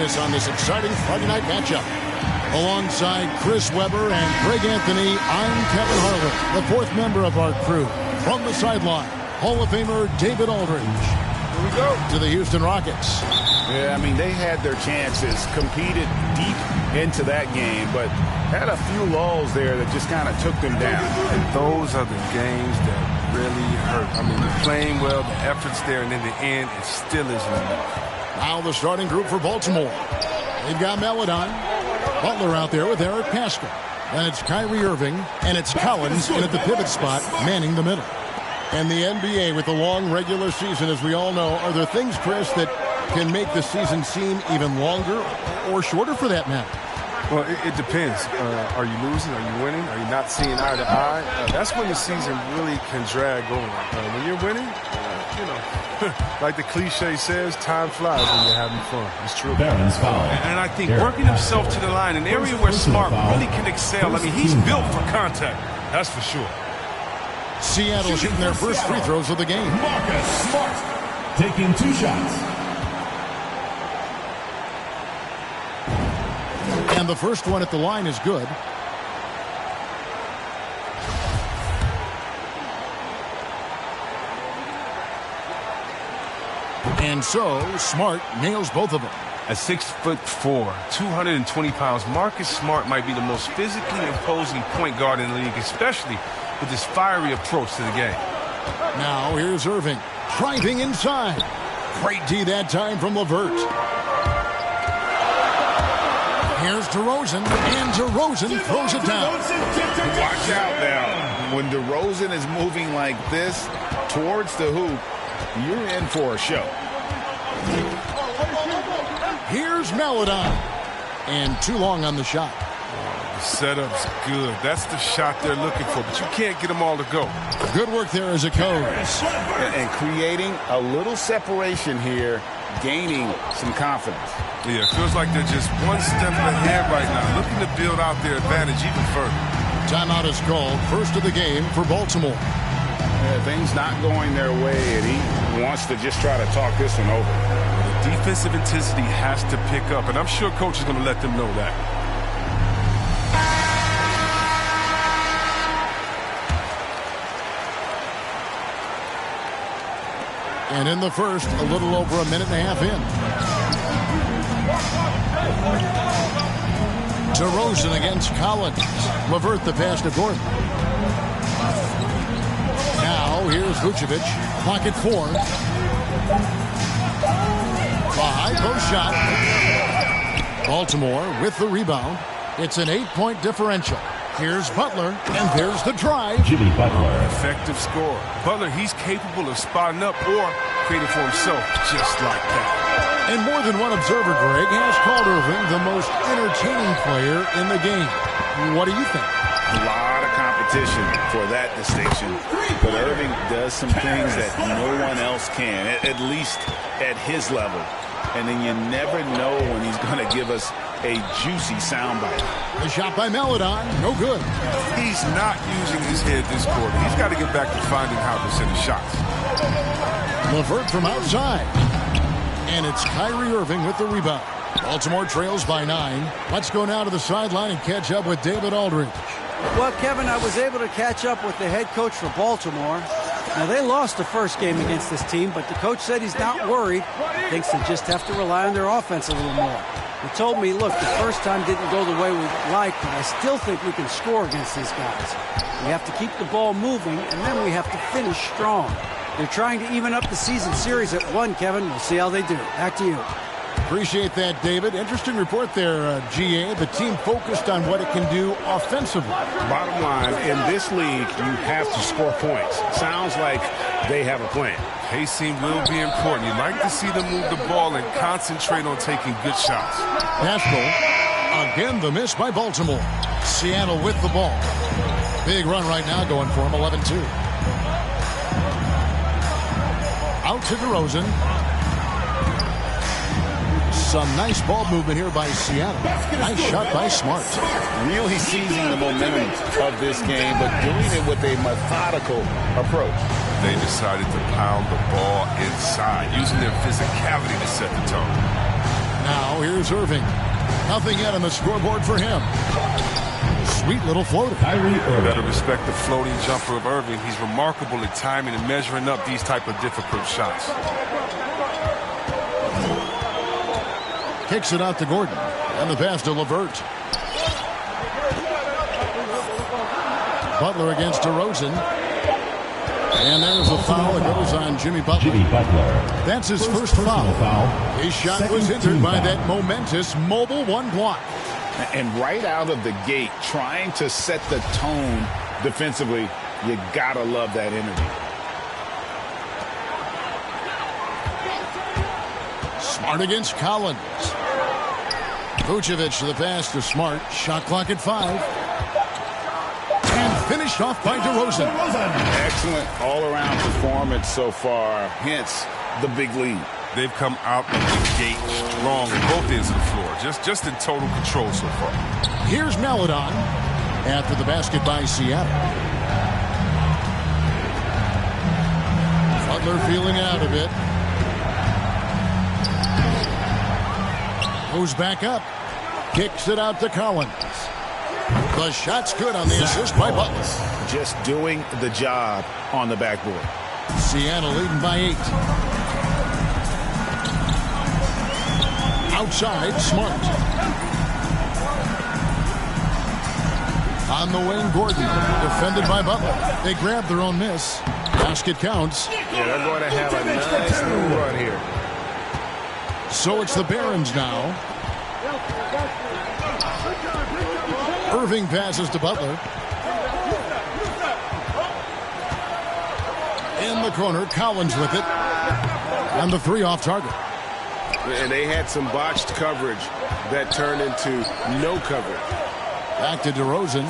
us on this exciting Friday night matchup. Alongside Chris Webber and Greg Anthony, I'm Kevin Harlan, the fourth member of our crew. From the sideline, Hall of Famer David Aldridge. Here we go. To the Houston Rockets. Yeah, I mean, they had their chances, competed deep into that game, but had a few lulls there that just kind of took them down. And those are the games that really hurt. I mean, you're playing well, the effort's there, and in the end, it still isn't enough. Now the starting group for Baltimore. They've got Maladon, Butler out there with Eric Pascal. Then it's Kyrie Irving, and it's Collins in at the pivot spot, manning the middle. And the NBA with the long regular season, as we all know, are there things, Chris, that can make the season seem even longer or shorter for that matter? Well, it depends. Are you losing? Are you winning? Are you not seeing eye to eye? That's when the season really can drag on. When you're winning, you know, like the cliche says, time flies when you're having fun. It's true. And I think working himself to the line, an area where Smart really can excel. I mean, he's built for contact. That's for sure. Seattle shooting their first free throws of the game. Marcus Smart taking 2 shots. And the first one at the line is good. And so, Smart nails both of them. At 6'4", 220 pounds, Marcus Smart might be the most physically imposing point guard in the league, especially with his fiery approach to the game. Now here's Irving, driving inside. Great D that time from LeVert. Here's DeRozan, and DeRozan throws it down. Watch out now. When DeRozan is moving like this towards the hoop, you're in for a show. Here's Maladon. And too long on the shot. Setup's good. That's the shot they're looking for, but you can't get them all to go. Good work there as a coach. And creating a little separation here, gaining some confidence. Yeah, it feels like they're just one step ahead right now, looking to build out their advantage even further. Timeout is called, first of the game for Baltimore. Yeah, things not going their way, and he wants to just try to talk this one over. The defensive intensity has to pick up, and I'm sure coach is going to let them know that. And in the first, a little over a minute and a half in. DeRozan against Collins. LeVert the pass to Gordon. Now here's Vucevic. Clock at 4. The high post shot. Baltimore with the rebound. It's an 8-point differential. Here's Butler, and there's the drive. Jimmy Butler. Effective score. Butler, he's capable of spotting up or creating for himself just like that. And more than one observer, Greg, has called Irving the most entertaining player in the game. What do you think? A lot of competition for that distinction. But Irving does some things that no one else can, at least at his level. And then you never know when he's going to give us a juicy soundbite. A shot by Maladon, no good. He's not using his head this quarter. He's got to get back to finding how to send his shots. LeVert from outside. And it's Kyrie Irving with the rebound. Baltimore trails by 9. Let's go now to the sideline and catch up with David Aldridge. Well, Kevin, I was able to catch up with the head coach for Baltimore. Now, they lost the first game against this team, but the coach said he's not worried. Thinks they just have to rely on their offense a little more. He told me, look, the first time didn't go the way we liked, but I still think we can score against these guys. We have to keep the ball moving, and then we have to finish strong. They're trying to even up the season series at 1, Kevin. We'll see how they do. Back to you. Appreciate that, David. Interesting report there, GA. The team focused on what it can do offensively. Bottom line, in this league, you have to score points. Sounds like they have a plan. Pacing will be important. You like to see them move the ball and concentrate on taking good shots. Pascal, again the miss by Baltimore. Seattle with the ball. Big run right now going for him, 11-2. Out to DeRozan. Some nice ball movement here by Seattle. Nice shot by Smart. Really seizing the momentum of this game, but doing it with a methodical approach. They decided to pound the ball inside, using their physicality to set the tone. Now here's Irving. Nothing yet on the scoreboard for him. Sweet little floater. You got to respect the floating jumper of Irving. He's remarkable at timing and measuring up these type of difficult shots. Kicks it out to Gordon. And the pass to LeVert. Butler against DeRozan. And there's a foul that goes on Jimmy Butler. That's his first foul. His shot was hindered by that momentous mobile one block. And right out of the gate, trying to set the tone defensively, you gotta love that energy. Smart against Collins. Vucevic to the pass to Smart. Shot clock at 5. And finished off by DeRozan. Excellent all-around performance so far, hence the big lead. They've come out of the gate strong on both ends of the floor. Just in total control so far. Here's Maledon after the basket by Seattle. Butler feeling out a bit. Goes back up. Kicks it out to Collins. The shot's good on the assist by Butler. Just doing the job on the backboard. Seattle leading by 8. Outside, Smart. On the wing, Gordon. Defended by Butler. They grab their own miss. Basket counts. Yeah, they're going to have a nice little run here. So it's the Barons now. Irving passes to Butler. In the corner, Collins with it. And the 3 off target. And they had some botched coverage that turned into no coverage. Back to DeRozan.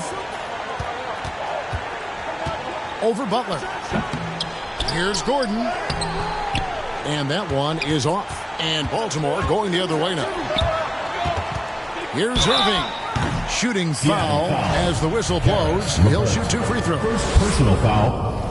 Over Butler. Here's Gordon. And that one is off. And Baltimore going the other way now. Here's Irving. Shooting foul as the whistle blows. He'll shoot 2 free throws. Personal foul.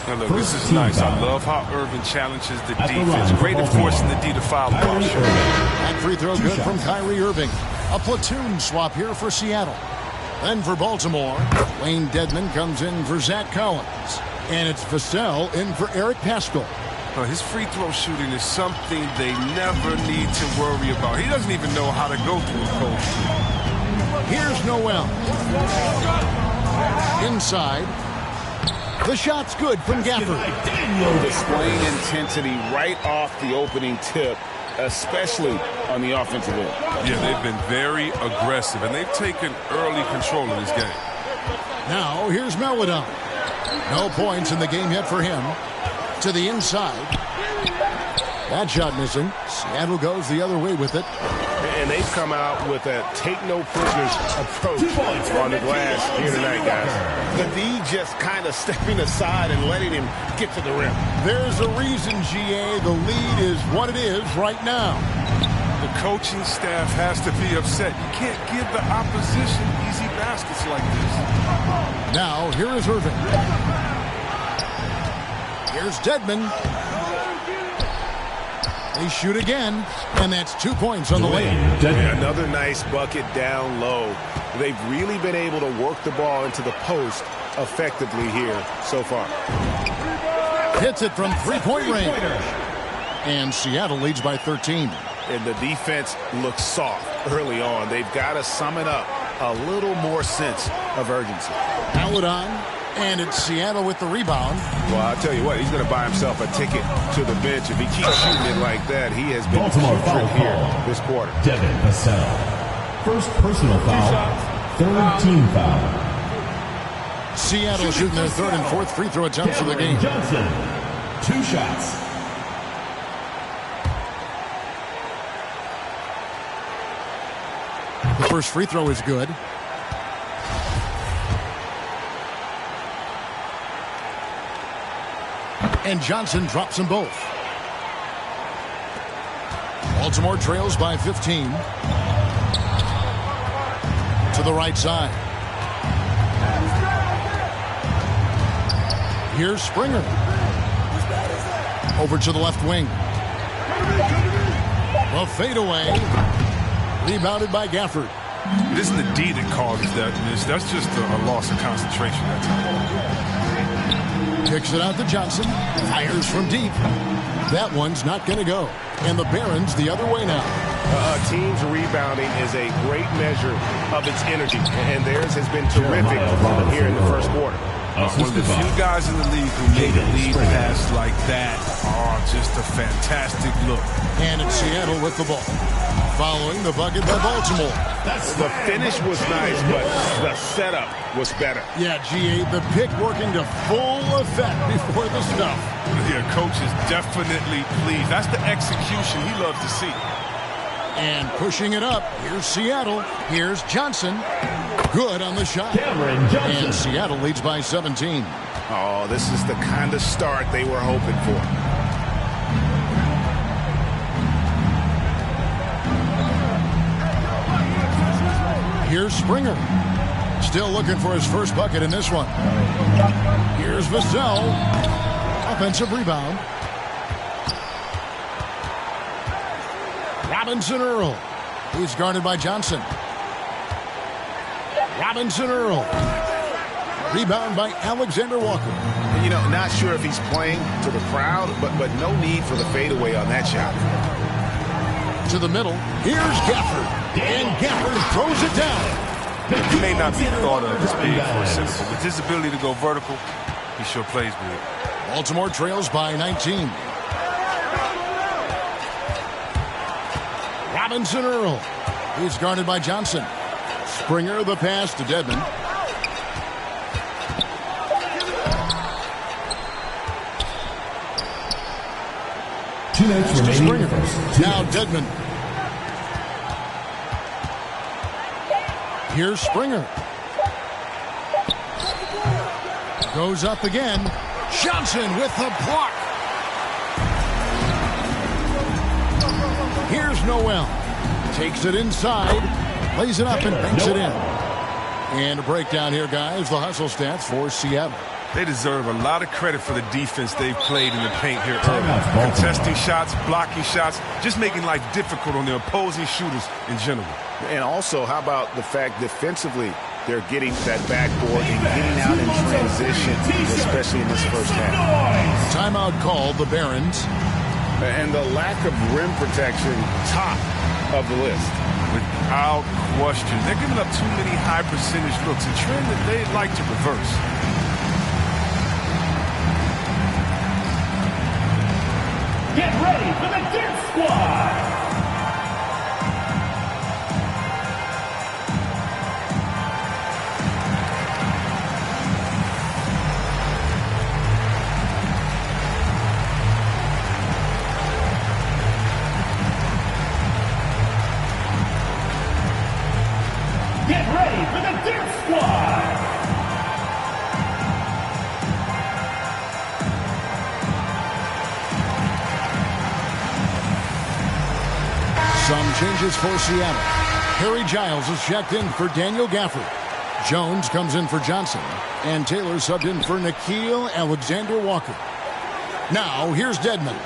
Now look, this is nice. I love how Irving challenges the defense. Great at forcing the D to foul. That free throw good from Kyrie Irving. A platoon swap here for Seattle. Then for Baltimore, Wayne Dedmon comes in for Zach Collins. And it's Vassell in for Eric Paschall. His free throw shooting is something they never need to worry about. He doesn't even know how to go through a cold streak. Here's Noel. Inside. The shot's good from Gafford. Displaying intensity right off the opening tip, especially on the offensive end. Yeah, they've been very aggressive, and they've taken early control of this game. Now, here's Maledon. No points in the game yet for him. To the inside. That shot missing. Seattle goes the other way with it. And they've come out with a take-no-prisoners approach on the glass here tonight, guys. The D just kind of stepping aside and letting him get to the rim. There's a reason, GA. The lead is what it is right now. The coaching staff has to be upset. You can't give the opposition easy baskets like this. Now, here is Irving. Here's Dedmon. They shoot again, and that's 2 points on the way. Another nice bucket down low. They've really been able to work the ball into the post effectively here so far. Hits it from three-point range. And Seattle leads by 13. And the defense looks soft early on. They've got to sum it up. A little more sense of urgency. Maledon, and it's Seattle with the rebound. Well, I'll tell you what, he's going to buy himself a ticket to the bench. If he keeps shooting it like that, he has been the trick here this quarter. Devin Vassell. First personal foul. Third team foul. Seattle shooting their third and fourth free throw attempts of the game. Johnson, 2 shots. The first free throw is good. And Johnson drops them both. Baltimore trails by 15. To the right side. Here's Springer. Over to the left wing. A fadeaway. Rebounded by Gafford. It isn't the D that causes that. That's just a loss of concentration that time. Kicks it out to Johnson. Fires from deep. That one's not going to go. And the Barons the other way now. A team's rebounding is a great measure of its energy, and theirs has been terrific here in the first quarter. One of the few guys in the league who made a lead pass like that. Oh, just a fantastic look. And it's Seattle with the ball. Following the bucket by Baltimore. The finish was nice, but the setup was better. Yeah, GA, the pick working to full effect before the stuff. Yeah, coach is definitely pleased. That's the execution he loves to see. And pushing it up. Here's Seattle. Here's Johnson. Good on the shot. And Seattle leads by 17. Oh, this is the kind of start they were hoping for. Here's Springer. Still looking for his first bucket in this one. Here's Vassell. Offensive rebound. Robinson Earl. He's guarded by Johnson. Robinson Earl. Rebound by Alexander Walker. You know, not sure if he's playing to the crowd, but no need for the fadeaway on that shot. To the middle. Here's Gafford. And Gafford throws it down. He may not be thought of as big for a center, but with his ability to go vertical, he sure plays big. Baltimore trails by 19. Robinson Earl. He's guarded by Johnson. Springer the pass to Dedmon. Two minutes remaining. Now Dedmon. Here's Springer. Goes up again. Johnson with the block. Here's Noel. Takes it inside. Lays it up and banks it in. And a breakdown here, guys. The hustle stats for Seattle. They deserve a lot of credit for the defense they've played in the paint here early. Contesting shots, blocking shots, just making life difficult on the opposing shooters in general. And also, how about the fact defensively, they're getting that backboard and getting out in transition, especially in this first half. Timeout called, the Barons. And the lack of rim protection, top of the list. Without question. They're giving up too many high percentage looks, a trend that they'd like to reverse. Get ready for the Dirt Squad! Get ready for the Dirt Squad! Some changes for Seattle. Harry Giles is checked in for Daniel Gafford. Jones comes in for Johnson. And Taylor subbed in for Nickeil Alexander-Walker. Now, here's Dedmon.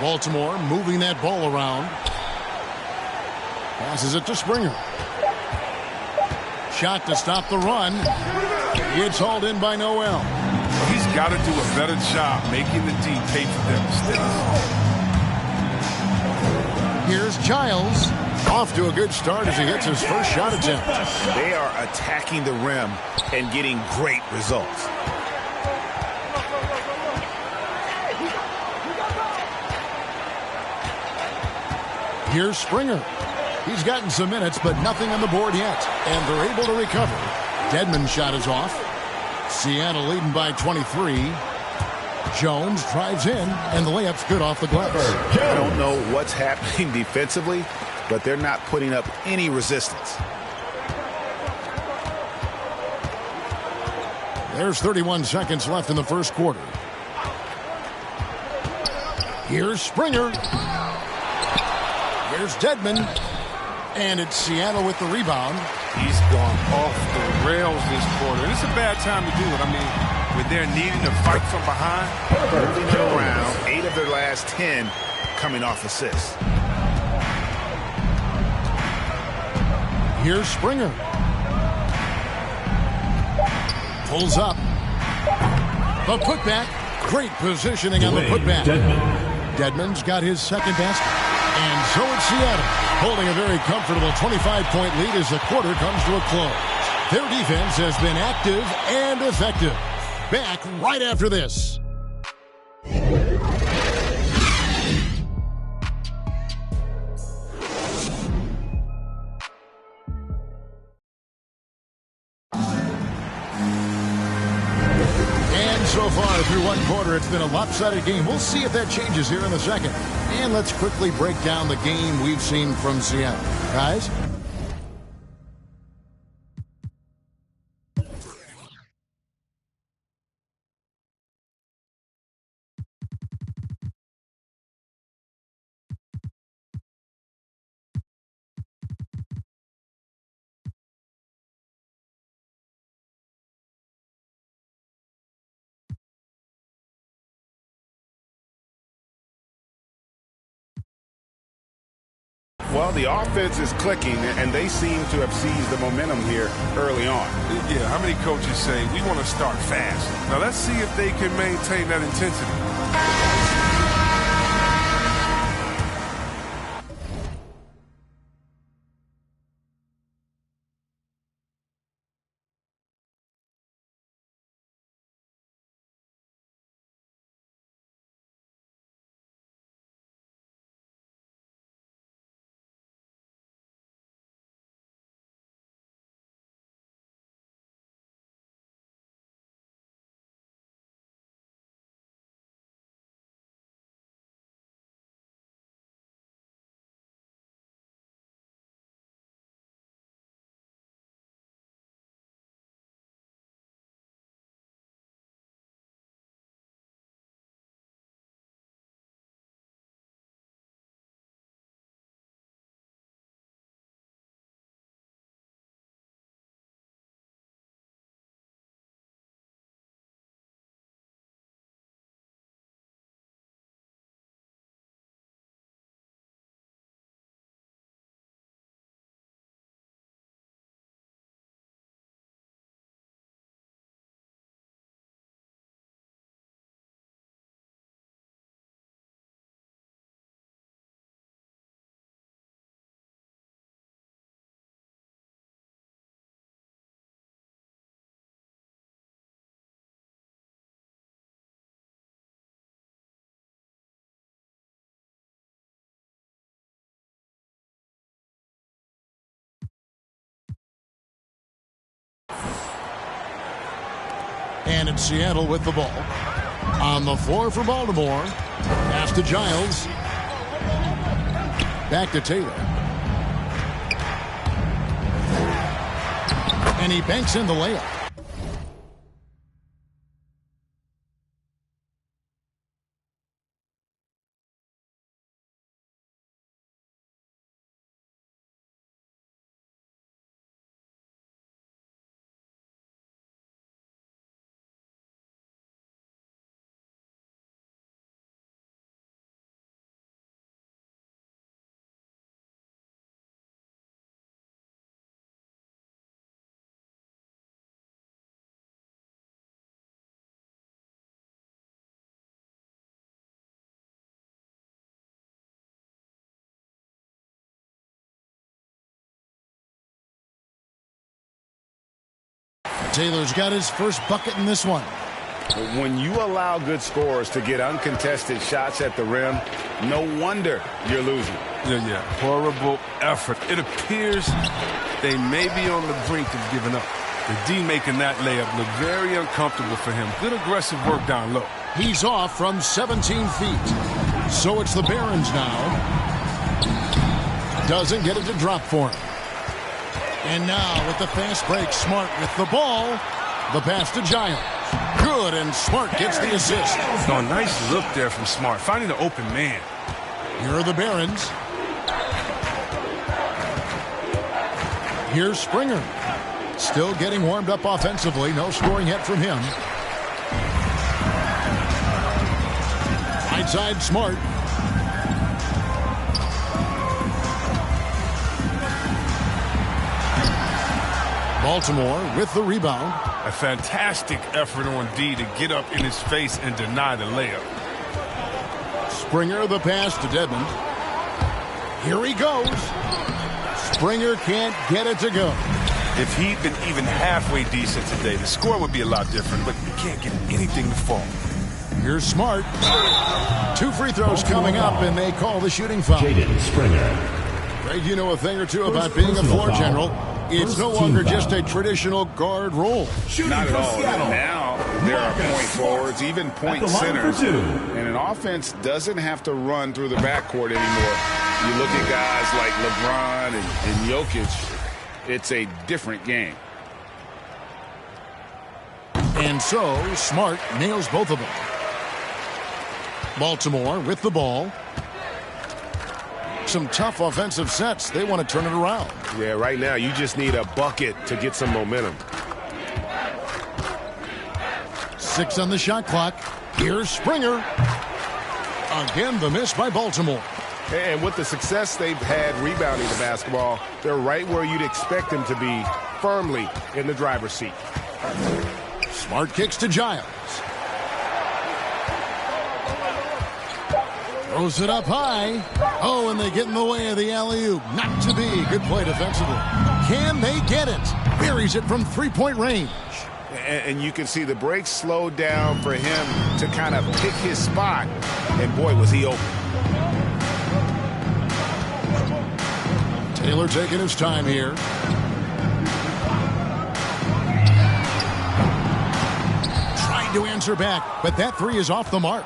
Baltimore moving that ball around. Passes it to Springer. Shot to stop the run. It's hauled in by Noel. He's got to do a better job making the D pay for their mistakes. Here's Giles. Off to a good start as he hits his first shot attempt. They are attacking the rim and getting great results. Here's Springer. He's gotten some minutes, but nothing on the board yet. And they're able to recover. Dedmon's shot is off. Seattle leading by 23. Jones drives in, and the layup's good off the glass. I don't know what's happening defensively, but they're not putting up any resistance. There's 31 seconds left in the first quarter. Here's Springer. Here's Dedmon. And it's Seattle with the rebound. He's gone off the rails this quarter. And it's a bad time to do it. I mean, when they're needing to fight from behind. Moving it around, 8 of their last 10 coming off assists. Here's Springer. Pulls up. The putback. Great positioning on the putback. Dedmon's got his second basket. And so it's Seattle, holding a very comfortable 25-point lead as the quarter comes to a close. Their defense has been active and effective. Back right after this. So far through one quarter, it's been a lopsided game. We'll see if that changes here in the second. And let's quickly break down the game we've seen from Seattle. Guys? Well, the offense is clicking, and they seem to have seized the momentum here early on. Yeah, how many coaches say, we want to start fast? Now, let's see if they can maintain that intensity. And it's Seattle with the ball. On the floor for Baltimore. Pass to Giles. Back to Taylor. And he banks in the layup. Taylor's got his first bucket in this one. When you allow good scorers to get uncontested shots at the rim, no wonder you're losing. Yeah. Horrible effort. It appears they may be on the brink of giving up. The D making that layup look very uncomfortable for him. Good aggressive work down low. He's off from 17 feet. So it's the Barons now. Doesn't get it to drop for him. And now with the fast break, Smart with the ball. The pass to Giles. Good, and Smart gets the assist. Oh, nice look there from Smart, finding the open man. Here are the Barons. Here's Springer. Still getting warmed up offensively. No scoring yet from him. Right side, Smart. Baltimore with the rebound. A fantastic effort on D to get up in his face and deny the layup. Springer the pass to Dedmon. Here he goes. Springer can't get it to go. If he'd been even halfway decent today, the score would be a lot different, but you can't get anything to fall. Here's Smart. 2 free throws coming up, and they call the shooting foul. Jaden Springer. Greg, you know a thing or two about being a floor general. It's no longer just a traditional guard role. Not at all. Now there are point forwards, even point centers. And an offense doesn't have to run through the backcourt anymore. You look at guys like LeBron and Jokic, it's a different game. And so Smart nails both of them. Baltimore with the ball. Some tough offensive sets. They want to turn it around. Yeah, right now you just need a bucket to get some momentum. 6 on the shot clock. Here's Springer. Again, the miss by Baltimore. And with the success they've had rebounding the basketball, they're right where you'd expect them to be, firmly in the driver's seat. Smart kicks to Giles. Throws it up high. Oh, and they get in the way of the alley-oop. Not to be. Good play defensively. Can they get it? Buries it from three-point range. And you can see the break slowed down for him to kind of pick his spot. And boy, was he open. Taylor taking his time here. Trying to answer back, but that three is off the mark.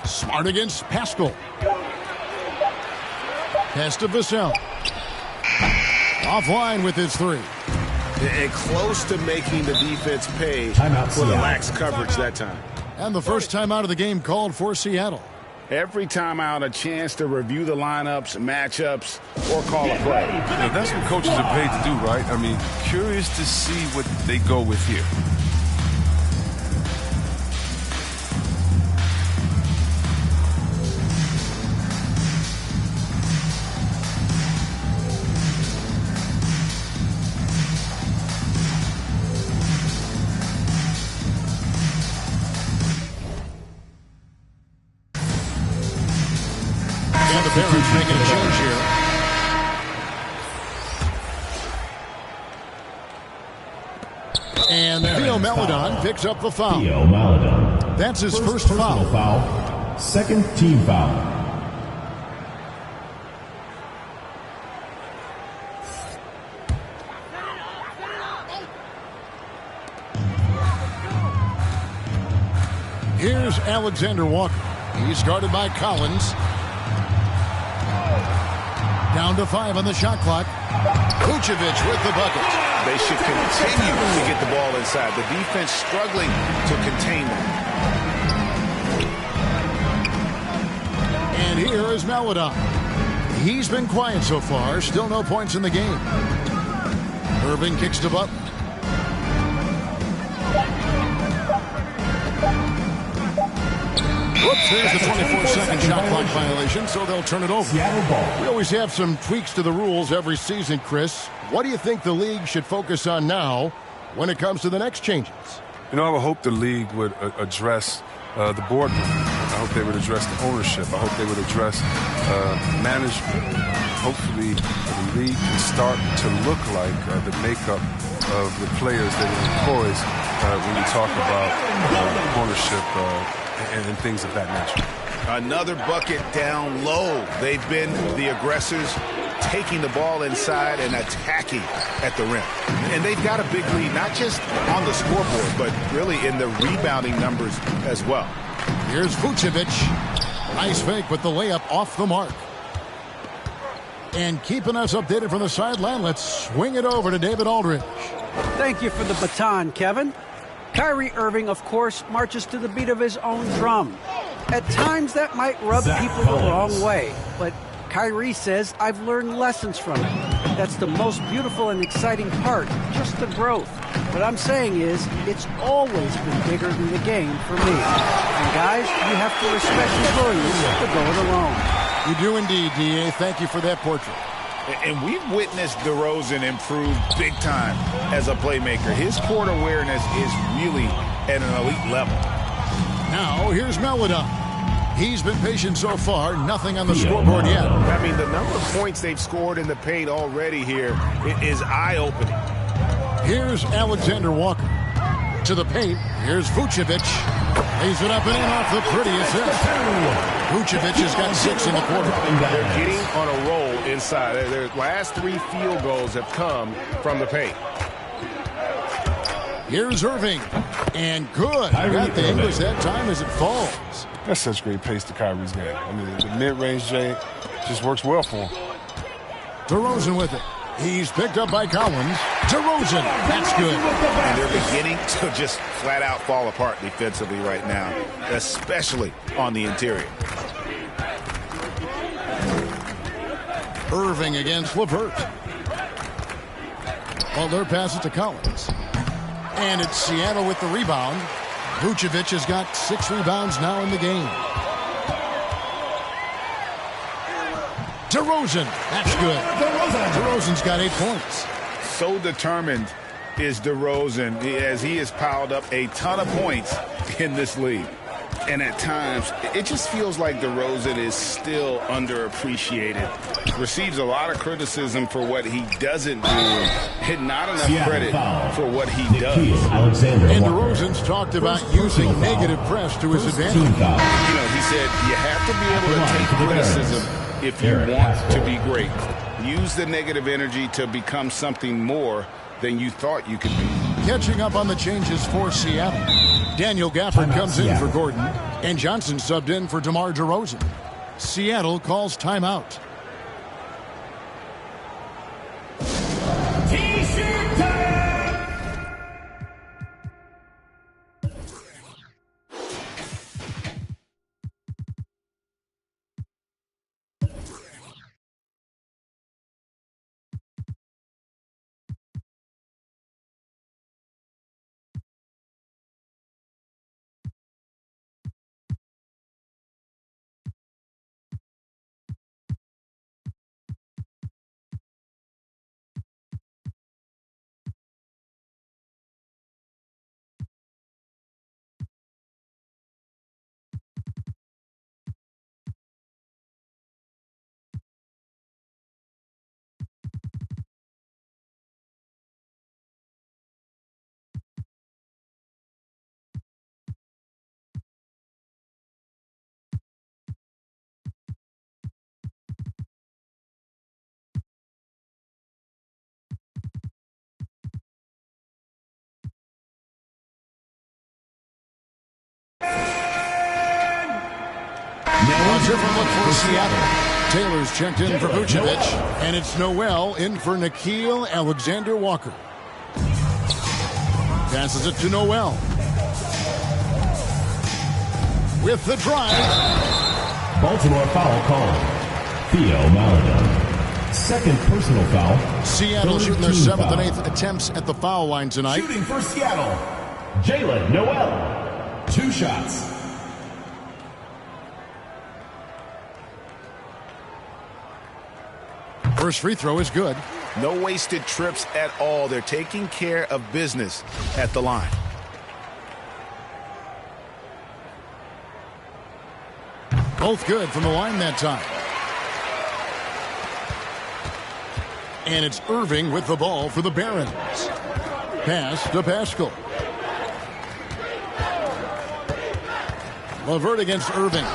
Smart against Pascal. Pass to Vassell. Offline with his three. And close to making the defense pay for the lax coverage that time. And the first time out of the game called for Seattle. Every time out, a chance to review the lineups, matchups, or call a play. Now, that's what coaches are paid to do, right? I mean, curious to see what they go with here. Barons making a change here. And Theo Maledon picks up the foul. Theo Maledon. That's his first foul. Second team foul. Here's Alexander Walker. He's guarded by Collins. Down to 5 on the shot clock. Vucevic with the bucket. They should continue to get the ball inside. The defense struggling to contain them. And here is Maledon. He's been quiet so far. Still no points in the game. Irving kicks to Butler. Whoops, there's the 24-second shot clock violation, so they'll turn it over. We always have some tweaks to the rules every season, Chris. What do you think the league should focus on now when it comes to the next changes? You know, I would hope the league would address the boardroom. I hope they would address the ownership. I hope they would address management. Hopefully, the league can start to look like the makeup of the players that it employs when you talk about ownership and things of that nature. Another bucket down low. They've been the aggressors, taking the ball inside and attacking at the rim. And they've got a big lead, not just on the scoreboard, but really in the rebounding numbers as well. Here's Vucevic. Nice fake with the layup off the mark. And keeping us updated from the sideline, let's swing it over to David Aldridge. Thank you for the baton, Kevin. Kyrie Irving, of course, marches to the beat of his own drum. At times, that might rub people the wrong way, but Kyrie says, I've learned lessons from it. That's the most beautiful and exciting part, just the growth. What I'm saying is, it's always been bigger than the game for me. And guys, you have to respect his willingness to go it alone. You do indeed, D.A. Thank you for that portrait. And we've witnessed DeRozan improve big time as a playmaker. His court awareness is really at an elite level. Now, here's Melodon. He's been patient so far. Nothing on the scoreboard yet. I mean, the number of points they've scored in the paint already here is eye-opening. Here's Alexander Walker. To the paint. Here's Vucevic. Lays it up and in off the pretty assist. Vucevic has got 6 in the quarter. They're getting on a roll inside. Their last 3 field goals have come from the paint. Here's Irving. And good. Got the English that time as it falls. That's such great pace to Kyrie's game. I mean, the mid-range J just works well for him. DeRozan with it. He's picked up by Collins. DeRozan. That's good. And they're beginning to just flat out fall apart defensively right now, especially on the interior. Irving against LeVert. Butler passes to Collins. And it's Seattle with the rebound. Vucevic has got 6 rebounds now in the game. DeRozan. That's good. DeRozan's got 8 points. So determined is DeRozan as he has piled up a ton of points in this league. And at times, it just feels like DeRozan is still underappreciated. Receives a lot of criticism for what he doesn't do and not enough credit for what he does. And DeRozan's talked about using negative press to his advantage. You know, he said you have to be able to take criticism if you want to be great. Use the negative energy to become something more than you thought you could be. Catching up on the changes for Seattle. Daniel Gafford comes in for Gordon, and Johnson subbed in for DeMar DeRozan. Seattle calls timeout. T-shirt time! A different look for Seattle. Taylor's checked in for Vucevic, and it's Noel in for Nickeil Alexander-Walker. Passes it to Noel. With the drive. Baltimore foul called. Theo Maladon. Second personal foul. Seattle shooting their 7th and 8th attempts at the foul line tonight. Shooting for Seattle. Jalen Noel. 2 shots. First free throw is good. No wasted trips at all. They're taking care of business at the line. Both good from the line that time. And it's Irving with the ball for the Barons. Pass to Pascal. LeVert against Irving.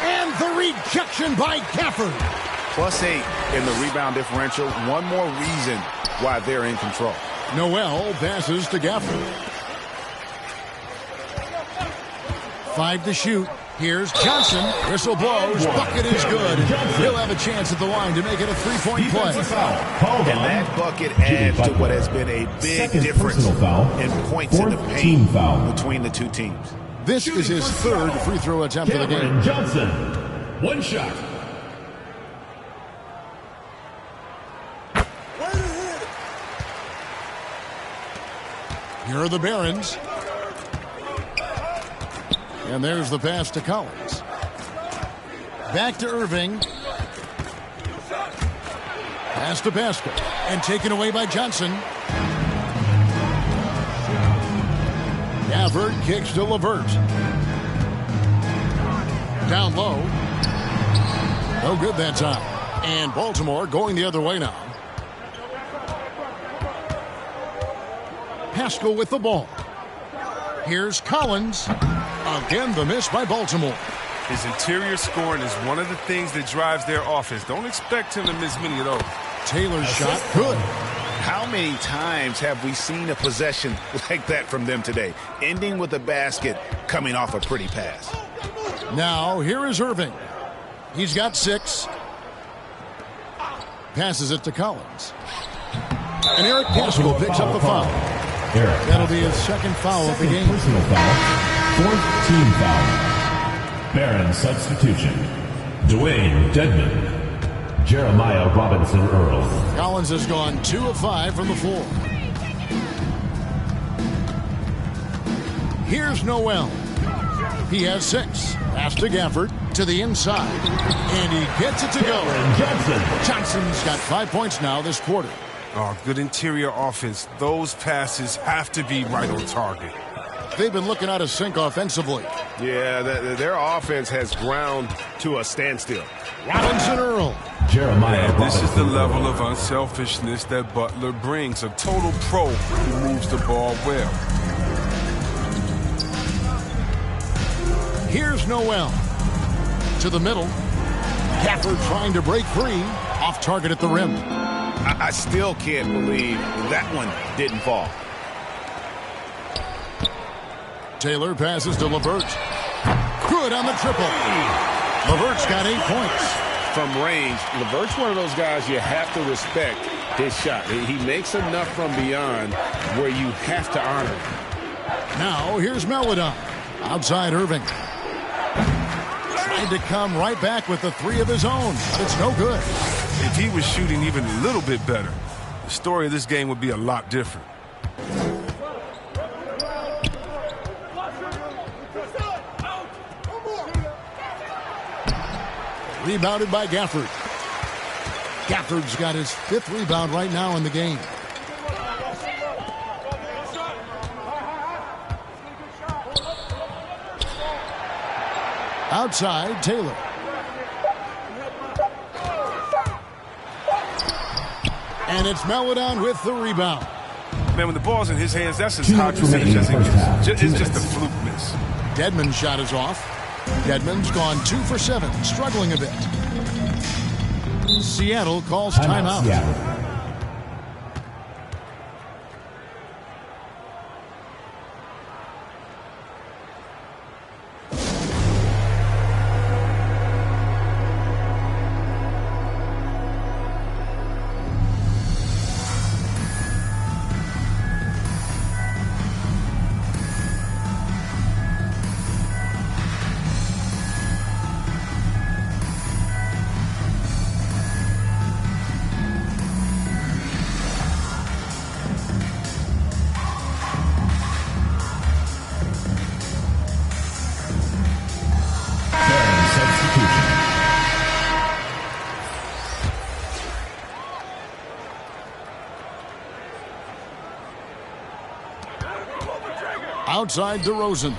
And the rejection by Gafford. +8 in the rebound differential. One more reason why they're in control. Noel passes to Gafford. 5 to shoot. Here's Johnson. Whistle blows. Bucket is good. He'll have a chance at the line to make it a three-point play. And that bucket adds to what has been a big difference in points in the paint between the two teams. This is his third free throw attempt of the game. Johnson, 1 shot. Here are the Barons. And there's the pass to Collins. Back to Irving. Pass to Pascal. And taken away by Johnson. Gafford kicks to LeVert. Down low. No good that time. And Baltimore going the other way now. Pascal with the ball. Here's Collins. Again, the miss by Baltimore. His interior scoring is one of the things that drives their offense. Don't expect him to miss many of those. Taylor's shot, good. How many times have we seen a possession like that from them today? Ending with a basket, coming off a pretty pass. Now, here is Irving. He's got 6. Passes it to Collins. And Eric Pascal picks up the foul. That'll be his second foul of the game. Personal foul. 4th team foul. Baron substitution. Dwayne Dedman. Jeremiah Robinson Earl. Collins has gone 2 of 5 from the floor. Here's Noel. He has 6. Pass to Gafford to the inside. And he gets it to go. Johnson's got 5 points now this quarter. Oh, good interior offense. Those passes have to be right on target. They've been looking out of sync offensively. Yeah, their offense has ground to a standstill. Robinson Earl. Jeremiah This is the level of unselfishness that Butler brings. A total pro who moves the ball well. Here's Noel. To the middle. Gafford trying to break free. Off target at the rim. I still can't believe that one didn't fall. Taylor passes to LeVert. Good on the triple. LeVert's got 8 points. From range, LeVert's one of those guys you have to respect his shot. He makes enough from beyond where you have to honor him. Now here's Melodon. Outside Irving. Trying to come right back with the 3 of his own. But it's no good. If he was shooting even a little bit better, the story of this game would be a lot different. Rebounded by Gafford. Gafford's got his 5th rebound right now in the game. Outside, Taylor. And it's Melodon with the rebound. Man, when the ball's in his hands, that's as high percentage as it gets. It's just a fluke miss. Dedman's shot is off. Dedman's gone 2 for 7, struggling a bit. Seattle calls timeout. Outside DeRozan.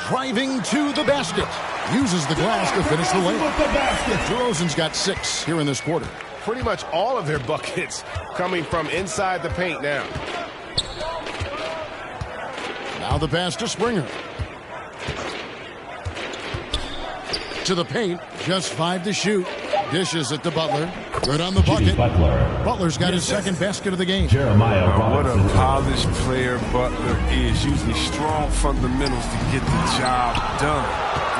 driving to the basket. Uses the glass to finish the layup. DeRozan's got 6 here in this quarter. Pretty much all of their buckets coming from inside the paint now. Now the pass to Springer. To the paint, just 5 to shoot. Dishes it to Butler. Good on the bucket. Butler's got his second basket of the game. What a polished player Butler is, using strong fundamentals to get the job done.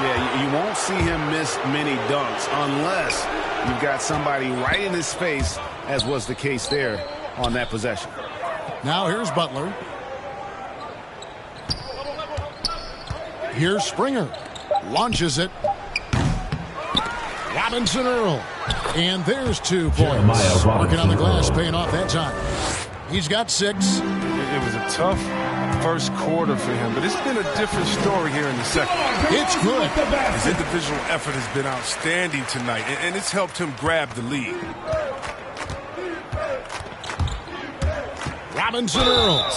Yeah, you won't see him miss many dunks unless you've got somebody right in his face, as was the case there on that possession. Now here's Butler. Here's Springer. Launches it. Robinson Earl. And there's 2 points. Working on the glass, paying off that time. He's got 6. It was a tough first quarter for him, but it's been a different story here in the second. It's good. His individual effort has been outstanding tonight, and it's helped him grab the lead. Robinson Earl.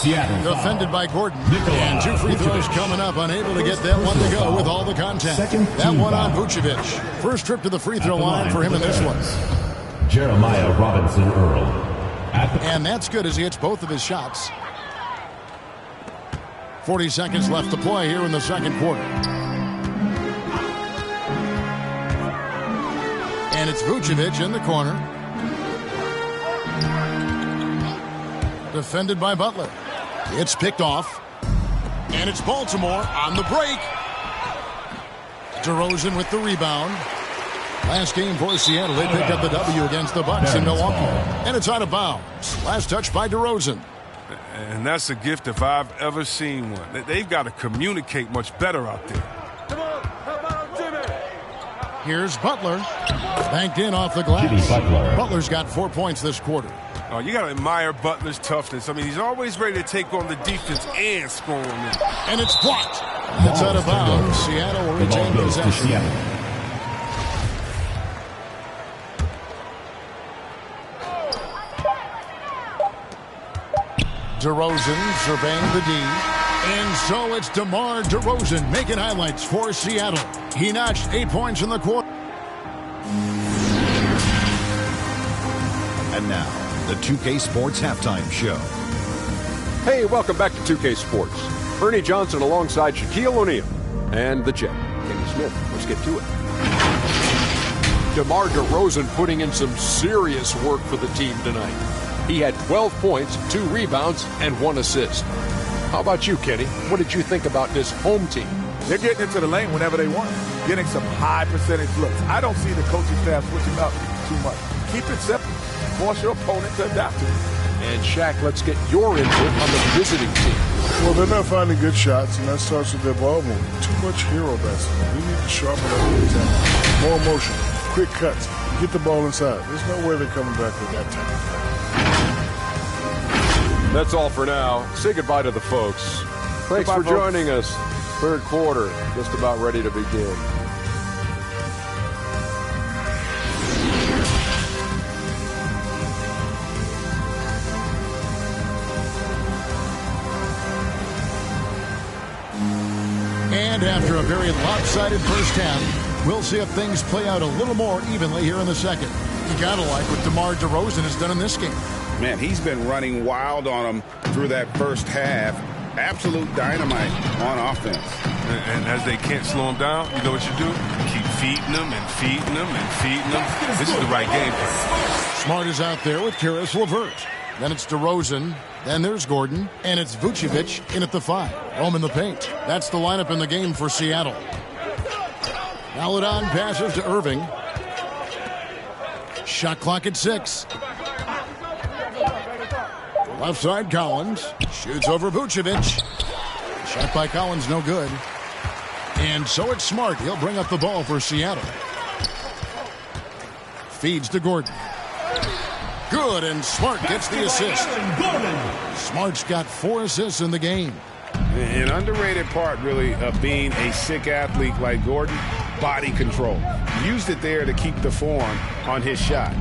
Defended by Gordon. And 2 free throws coming up. Unable to get that one to go with all the contact. That one on Vucevic. First trip to the free throw line for him in this one. Jeremiah Robinson Earl. And that's good as he hits both of his shots. 40 seconds left to play here in the second quarter. And it's Vucevic in the corner. Defended by Butler. It's picked off. And it's Baltimore on the break. DeRozan with the rebound. Last game for Seattle, they picked up the W against the Bucks in Milwaukee. And it's out of bounds. Last touch by DeRozan. And that's a gift if I've ever seen one. They've got to communicate much better out there. Here's Butler. Banked in off the glass. Butler's got 4 points this quarter. Oh, you got to admire Butler's toughness. I mean, he's always ready to take on the defense and score on them. And it's blocked. It's out of bounds. Seattle will retain possession. DeRozan surveying the D. And so it's DeMar DeRozan making highlights for Seattle. He notched 8 points in the quarter. And now, the 2K Sports Halftime Show. Hey, welcome back to 2K Sports. Ernie Johnson alongside Shaquille O'Neal. And the Jet, Kenny Smith. Let's get to it. DeMar DeRozan putting in some serious work for the team tonight. He had 12 points, 2 rebounds, and 1 assist. How about you, Kenny? What did you think about this home team? They're getting into the lane whenever they want, getting some high percentage looks. I don't see the coaching staff switching up too much. Keep it simple. Force your opponent to adapt to it. And Shaq, let's get your input on the visiting team. Well, they're not finding good shots, and that starts with their ball movement. Too much hero basketball. We need to sharpen up the attack. More motion, quick cuts, get the ball inside. There's no way they're coming back with that type of play. That's all for now. Say goodbye to the folks. Thanks for joining us. Third quarter, just about ready to begin. And after a very lopsided first half, we'll see if things play out a little more evenly here in the second. You gotta like what DeMar DeRozan has done in this game. Man, he's been running wild on them through that first half. Absolute dynamite on offense. And as they can't slow him down, you know what you do? Keep feeding them and feeding them and feeding them. This is the right game plan. Smart is out there with Karis LeVert. Then it's DeRozan. Then there's Gordon. And it's Vucevic in at the 5. Home in the paint. That's the lineup in the game for Seattle. Maledon passes to Irving. Shot clock at 6. Left side, Collins. Shoots over Vucevic. Shot by Collins, no good. And so it's Smart. He'll bring up the ball for Seattle. Feeds to Gordon. Good, and Smart gets the assist. Smart's got 4 assists in the game. An underrated part, really, of being a sick athlete like Gordon, body control. Used it there to keep the form on his shot.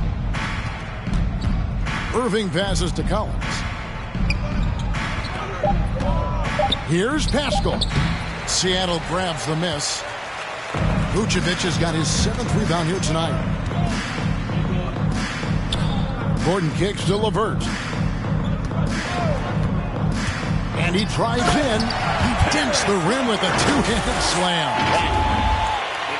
Irving passes to Collins. Here's Pascal. Seattle grabs the miss. Vucevic has got his 7th rebound here tonight. Gordon kicks to LeVert. And he drives in. He dents the rim with a two-handed slam.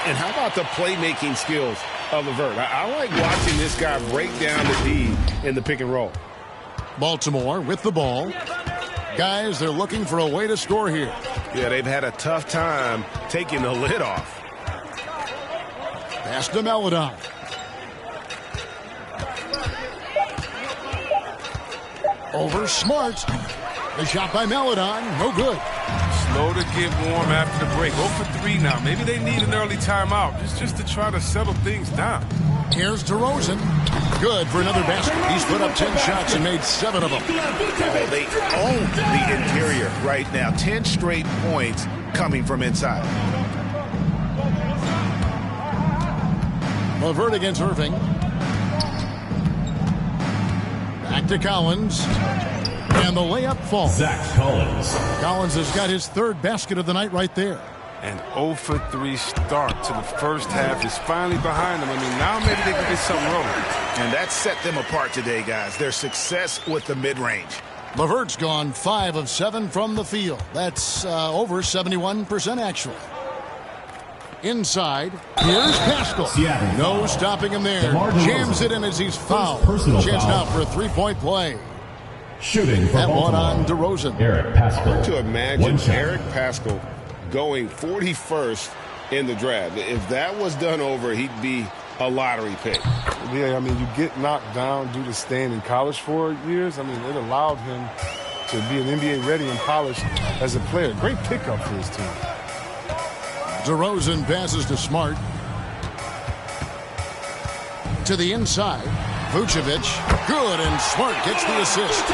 And how about the playmaking skills of LeVert? I like watching this guy break down the D in the pick and roll. Baltimore with the ball. Guys, they're looking for a way to score here. Yeah, they've had a tough time taking the lid off. Pass to Melodon. Over Smart. The shot by Melodon. No good. Slow to get warm after the break. 0 for 3 now. Maybe they need an early timeout just to try to settle things down. Here's DeRozan. Good for another basket. He's put up 10 shots and made 7 of them. Oh, they own the interior right now. 10 straight points coming from inside. LeVert against Irving. Back to Collins. And the layup falls. Zach Collins. Collins has got his 3rd basket of the night right there. An 0 for 3 start to the first half is finally behind them. I mean, now maybe they can get something rolling. And that set them apart today, guys. Their success with the mid-range. LeVert's gone 5 of 7 from the field. That's over 71% actually. Inside, here's Pascal. No stopping him there. Jams it in as he's fouled. Chance now for a 3-point play. Shooting for that Baltimore. One on DeRozan. Eric Pascal. Hard to imagine Eric Pascal going 41st in the draft. If that was done over, he'd be a lottery pick. Yeah, I mean, you get knocked down due to staying in college for years. I mean, it allowed him to be an NBA ready and polished as a player. Great pickup for his team. DeRozan passes to Smart. To the inside. Vucevic. Good, and Smart gets the assist.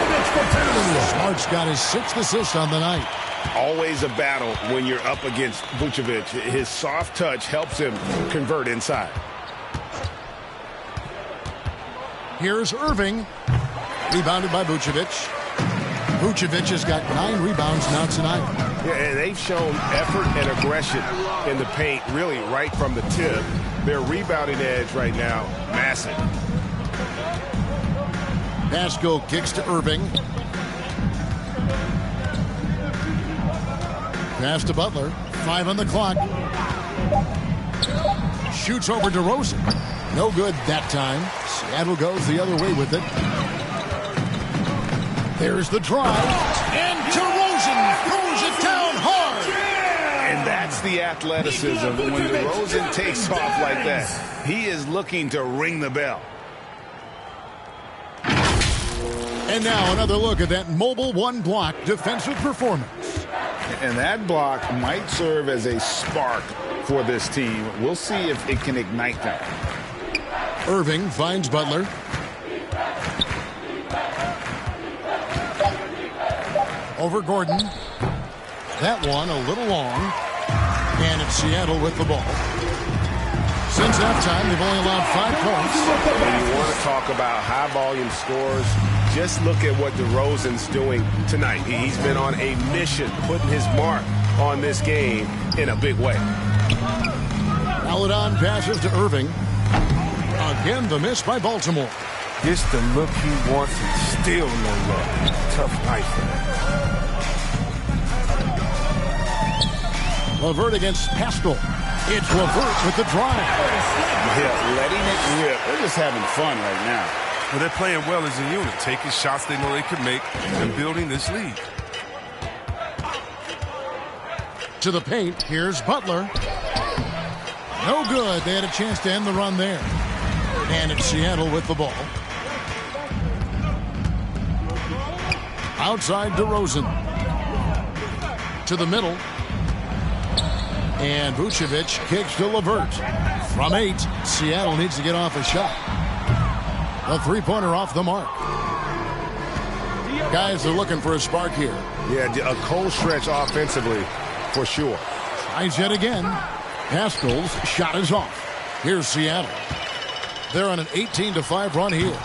Smart's got his 6th assist on the night. Always a battle when you're up against Vucevic. His soft touch helps him convert inside. Here's Irving. Rebounded by Vucevic. Vucevic has got 9 rebounds now tonight. Yeah, and they've shown effort and aggression in the paint, really right from the tip. Their rebounding edge right now, massive. Pascal kicks to Irving. Pass to Butler. 5 on the clock. Shoots over DeRozan. No good that time. Seattle goes the other way with it. There's the drive. And DeRozan throws it down hard. And that's the athleticism. When DeRozan takes off like that, he is looking to ring the bell. And now another look at that mobile one-block defensive performance. And that block might serve as a spark for this team. We'll see if it can ignite them. Irving finds Butler. Over Gordon. That one a little long. And it's Seattle with the ball. Since halftime, they've only allowed 5 points. When you want to talk about high-volume scores, just look at what DeRozan's doing tonight. He's been on a mission, putting his mark on this game in a big way. Melodon passes to Irving. Again, the miss by Baltimore. Gets the look he wants and still no look. Tough night for him. LeVert against Pascal. It's LeVert with the drive. Yeah, letting it rip. They're just having fun right now. Well, they're playing well as a unit, taking shots they know they can make and building this lead. To the paint, here's Butler. No good. They had a chance to end the run there. And it's Seattle with the ball. Outside DeRozan. To the middle. And Vucevic kicks to LeVert. From 8, Seattle needs to get off a shot. A 3-pointer off the mark. Guys are looking for a spark here. Yeah, a cold stretch offensively, for sure. Tries yet again. Pascal's shot is off. Here's Seattle. They're on an 18-5 run here.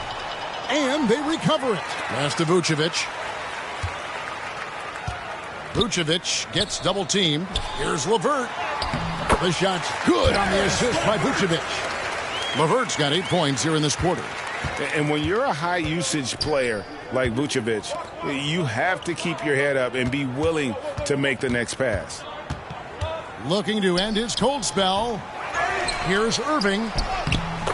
And they recover it. Pass to Vucevic. Vucevic gets double-teamed. Here's LeVert. The shot's good on the assist by Vucevic. LeVert's got 8 points here in this quarter. And when you're a high-usage player like Vucevic, you have to keep your head up and be willing to make the next pass. Looking to end his cold spell. Here's Irving.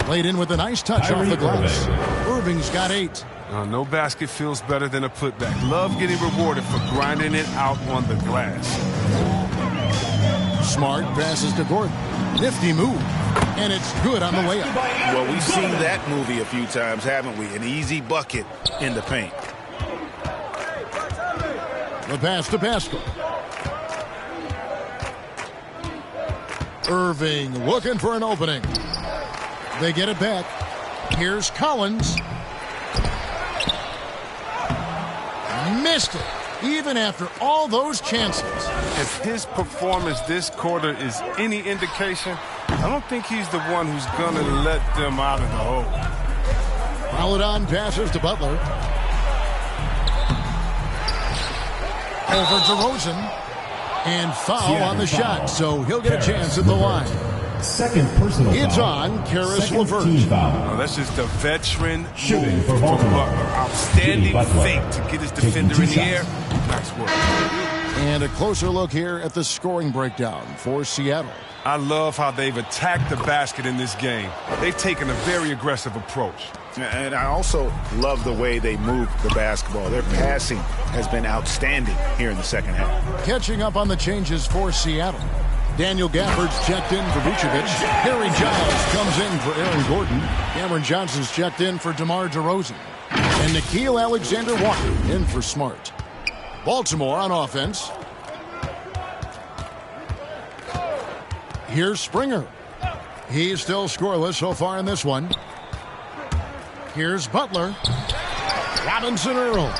Laid in with a nice touch off the glass. Irving's got 8. No basket feels better than a putback. Love getting rewarded for grinding it out on the glass. Smart passes to Gordon. Nifty move. And it's good on the layup. Well, we've seen that movie a few times, haven't we? An easy bucket in the paint. The pass to Pascal. Irving looking for an opening. They get it back. Here's Collins. Missed it, even after all those chances. If his performance this quarter is any indication, I don't think he's the one who's going to let them out of the hole. Paladon passes to Butler. Over to Rosen. And foul on the shot, so he'll get a chance at the line. Second personal It's foul. on Karis Second LeVert. team foul. Oh, that's just a veteran Shooting move for from Baltimore. Butler. Outstanding Butler. fake to get his defender in the air. Nice work. And a closer look here at the scoring breakdown for Seattle. I love how they've attacked the basket in this game. They've taken a very aggressive approach. And I also love the way they move the basketball. Their passing has been outstanding here in the second half. Catching up on the changes for Seattle. Daniel Gafford's checked in for Vucevic. Harry Giles comes in for Aaron Gordon. Cameron Johnson's checked in for DeMar DeRozan. And Nickeil Alexander-Walker in for Smart. Baltimore on offense. Here's Springer. He's still scoreless so far in this one. Here's Butler. Robinson Earl.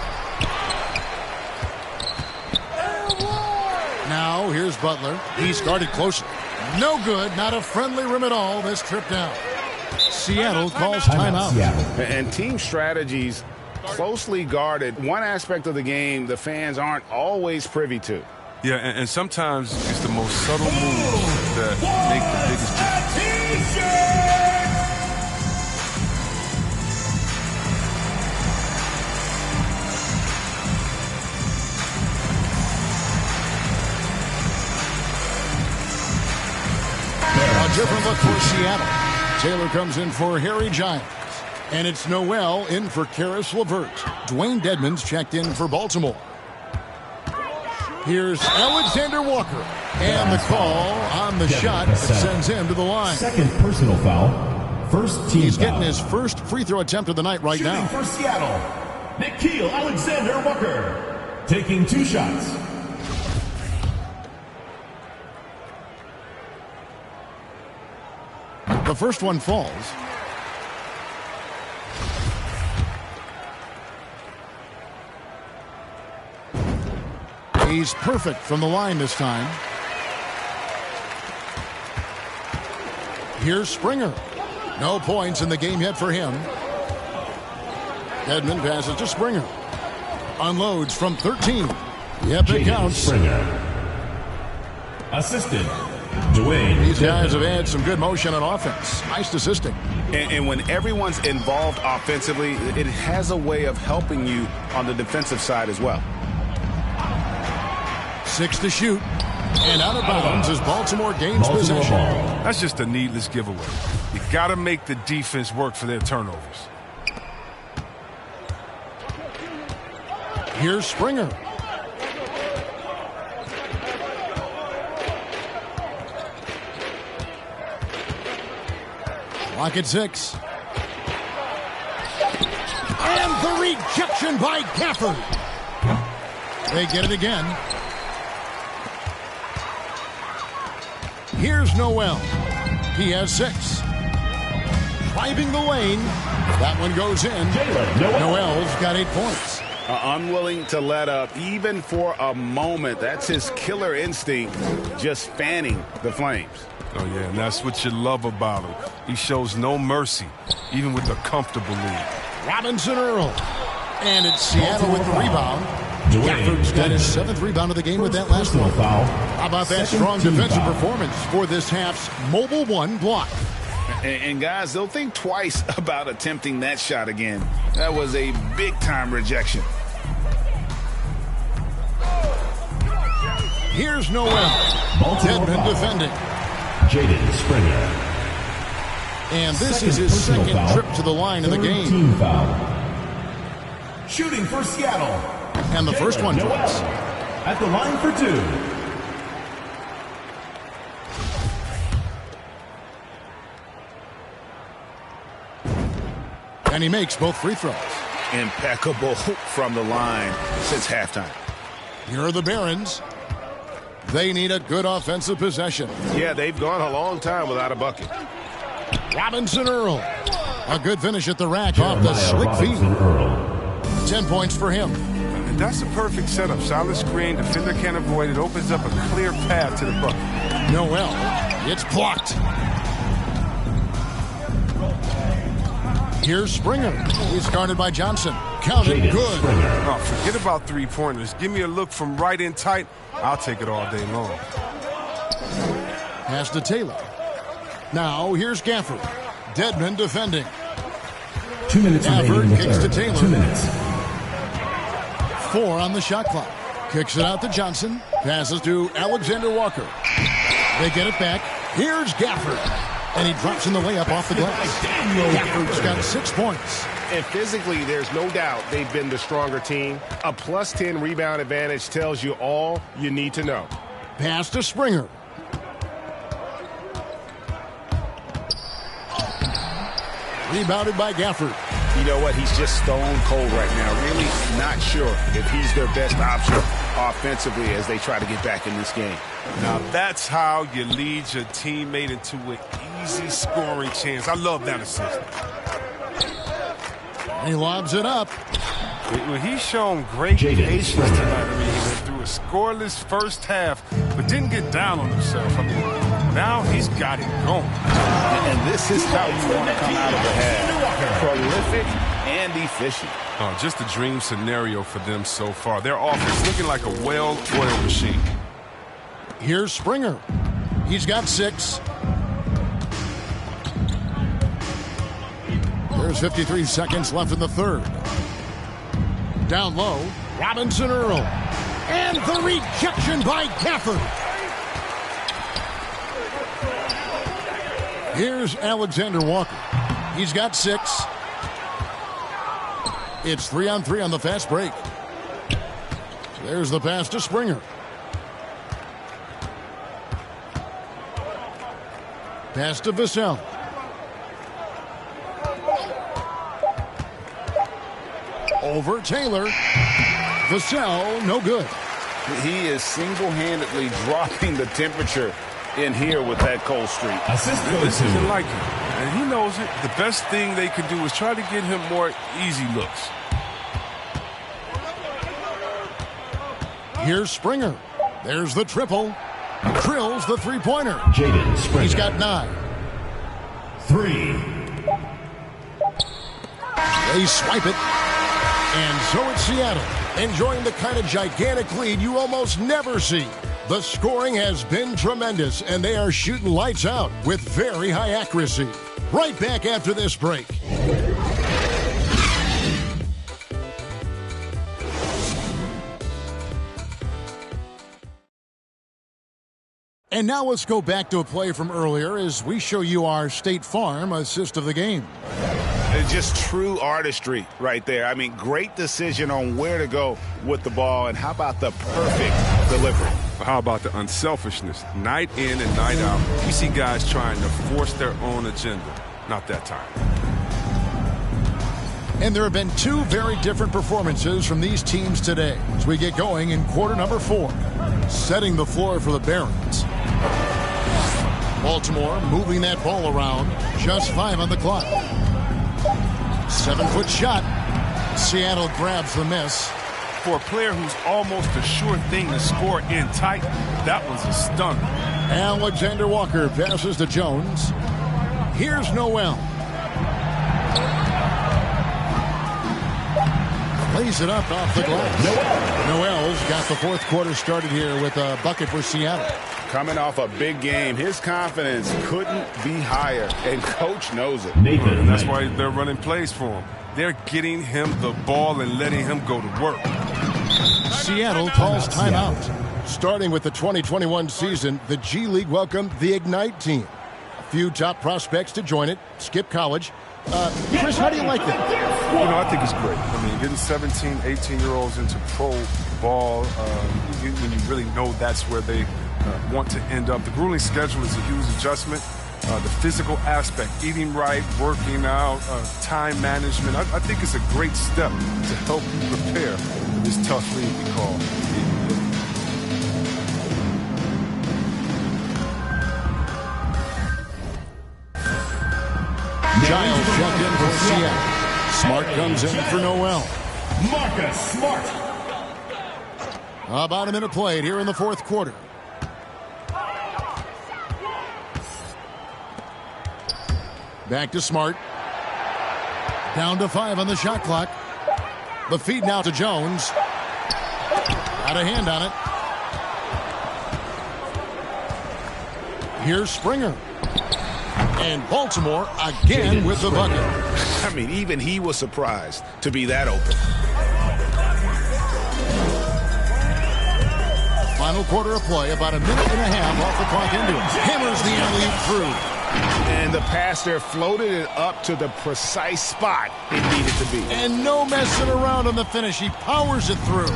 Now here's Butler. He's guarded closely. No good. Not a friendly rim at all this trip down. Seattle calls timeout. And team strategies closely guarded. One aspect of the game the fans aren't always privy to. Yeah, and sometimes it's the most subtle moves that make the biggest difference. A different look for Seattle. Taylor comes in for Harry Giles. And it's Noel in for Karis LeVert. Dwayne Dedmon's checked in for Baltimore. Here's Alexander Walker. And the call on the shot that sends him to the line. Second personal foul. First team He's foul. getting his first free throw attempt of the night right Shooting now. for Seattle, Nickeil Alexander-Walker. Taking 2 shots. The first one falls. He's perfect from the line this time. Here's Springer. No points in the game yet for him. Edmond passes to Springer. Unloads from 13. Yep, it counts. Springer. Assisted. Dwayne. These guys have had some good motion on offense. Nice assisting. And when everyone's involved offensively, it has a way of helping you on the defensive side as well. 6 to shoot. And out of bounds as Baltimore gains possession. That's just a needless giveaway. You got to make the defense work for their turnovers. Here's Springer. Clock at 6. And the rejection by Gafford. They get it again. Here's Noel. He has 6. Driving the lane. That one goes in. Noel's got 8 points. Unwilling to let up even for a moment. That's his killer instinct, just fanning the flames. Oh, yeah, and that's what you love about him. He shows no mercy, even with a comfortable lead. Robinson Earl. And it's Seattle with the rebound. Gafford's got his 7th rebound of the game with that last one. Foul. How about that strong defensive performance for this half's Mobile 1 block? And guys, they'll think twice about attempting that shot again. That was a big-time rejection. Here's Noel. Deadman defending. Jaden Springer. And this is his second trip to the line in the game. Team foul. Shooting for Seattle. And the first one drops. At the line for 2. And he makes both free throws. Impeccable from the line since halftime. Here are the Barons. They need a good offensive possession. Yeah, they've gone a long time without a bucket. Robinson Earl. A good finish at the rack off the slick feet. 10 points for him. And that's a perfect setup. Solid screen, defender can't avoid it. Opens up a clear path to the bucket. Noel. It's blocked. Here's Springer. He's guarded by Johnson. Counted good. Oh, forget about three-pointers. Give me a look from right in tight. I'll take it all day long. Pass to Taylor. Now here's Gafford. Deadman defending. 2 minutes Gafford kicks to Taylor. 2 minutes. 4 on the shot clock. Kicks it out to Johnson. Passes to Alexander Walker. They get it back. Here's Gafford. And he drops in the layup off the glass. Gafford's got 6 points. And physically, there's no doubt they've been the stronger team. A plus 10 rebound advantage tells you all you need to know. Pass to Springer. Rebounded by Gafford. You know what? He's just stone cold right now. Really not sure if he's their best option offensively as they try to get back in this game. Now, that's how you lead your teammate into an easy scoring chance. I love that assist. He lobs it up. Well, he's shown great patience tonight. I mean, he went through a scoreless first half, but didn't get down on himself. I mean, now he's got it going. And this is how you want to come out of the half. Prolific and efficient. Oh, just a dream scenario for them so far. Their offense looking like a well-oiled machine. Here's Springer. He's got 6. There's 53 seconds left in the third. Down low, Robinson Earl. And the rejection by Gafford. Here's Alexander Walker. He's got 6. It's 3-on-3 on the fast break. There's the pass to Springer. Pass to Vassell. Over Taylor. Vassell, no good. He is single-handedly dropping the temperature in here with that cold streak. This isn't like him, and he knows it. The best thing they can do is try to get him more easy looks. Here's Springer. There's the triple. Drills the three-pointer. Jaden Springer. He's got 9. 3. They swipe it. And so it's Seattle, enjoying the kind of gigantic lead you almost never see. The scoring has been tremendous, and they are shooting lights out with very high accuracy. Right back after this break. And now let's go back to a play from earlier as we show you our State Farm assist of the game. Just true artistry right there. I mean, great decision on where to go with the ball, and how about the perfect delivery? How about the unselfishness? Night in and night out, you see guys trying to force their own agenda. Not that time. And there have been 2 very different performances from these teams today as we get going in quarter number 4. Setting the floor for the Barons. Baltimore moving that ball around. Just 5 on the clock. 7-foot shot. Seattle grabs the miss. For a player who's almost a sure thing to score in tight, that was a stunner. Alexander Walker passes to Jones. Here's Noel. Lays it up off the glass. Noel's got the fourth quarter started here with a bucket for Seattle. Coming off a big game, his confidence couldn't be higher, and Coach knows it. And that's why they're running plays for him. They're getting him the ball and letting him go to work. Seattle calls timeout. Starting with the 2021 season, the G League welcomed the Ignite team. A few top prospects to join it. Skip college. Chris, how do you like that? You know, I think it's great. I mean, getting 17, 18-year-olds into pro ball, when you really know that's where they want to end up. The grueling schedule is a huge adjustment. The physical aspect, eating right, working out, time management. I think it's a great step to help you prepare for this tough league we call the NBA. Giles checked in for Seattle. Smart comes in for Noel. Marcus Smart. About a minute played here in the fourth quarter. Back to Smart. Down to 5 on the shot clock. The feed now to Jones. Got a hand on it. Here's Springer. And Baltimore again with the bucket. I mean, even he was surprised to be that open. Final quarter of play, about a minute and a half off the clock into it. Hammers the alley-oop through. And the pass there floated it up to the precise spot it needed to be. And no messing around on the finish. He powers it through.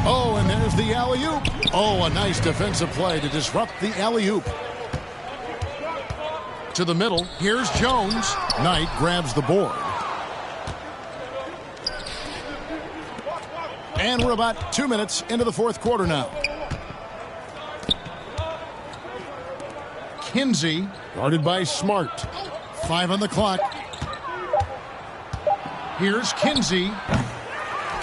Oh, and there's the alley-oop. Oh, a nice defensive play to disrupt the alley-oop. To the middle. Here's Jones. Knight grabs the board. And we're about 2 minutes into the fourth quarter now. Kinsey, guarded by Smart. 5 on the clock. Here's Kinsey.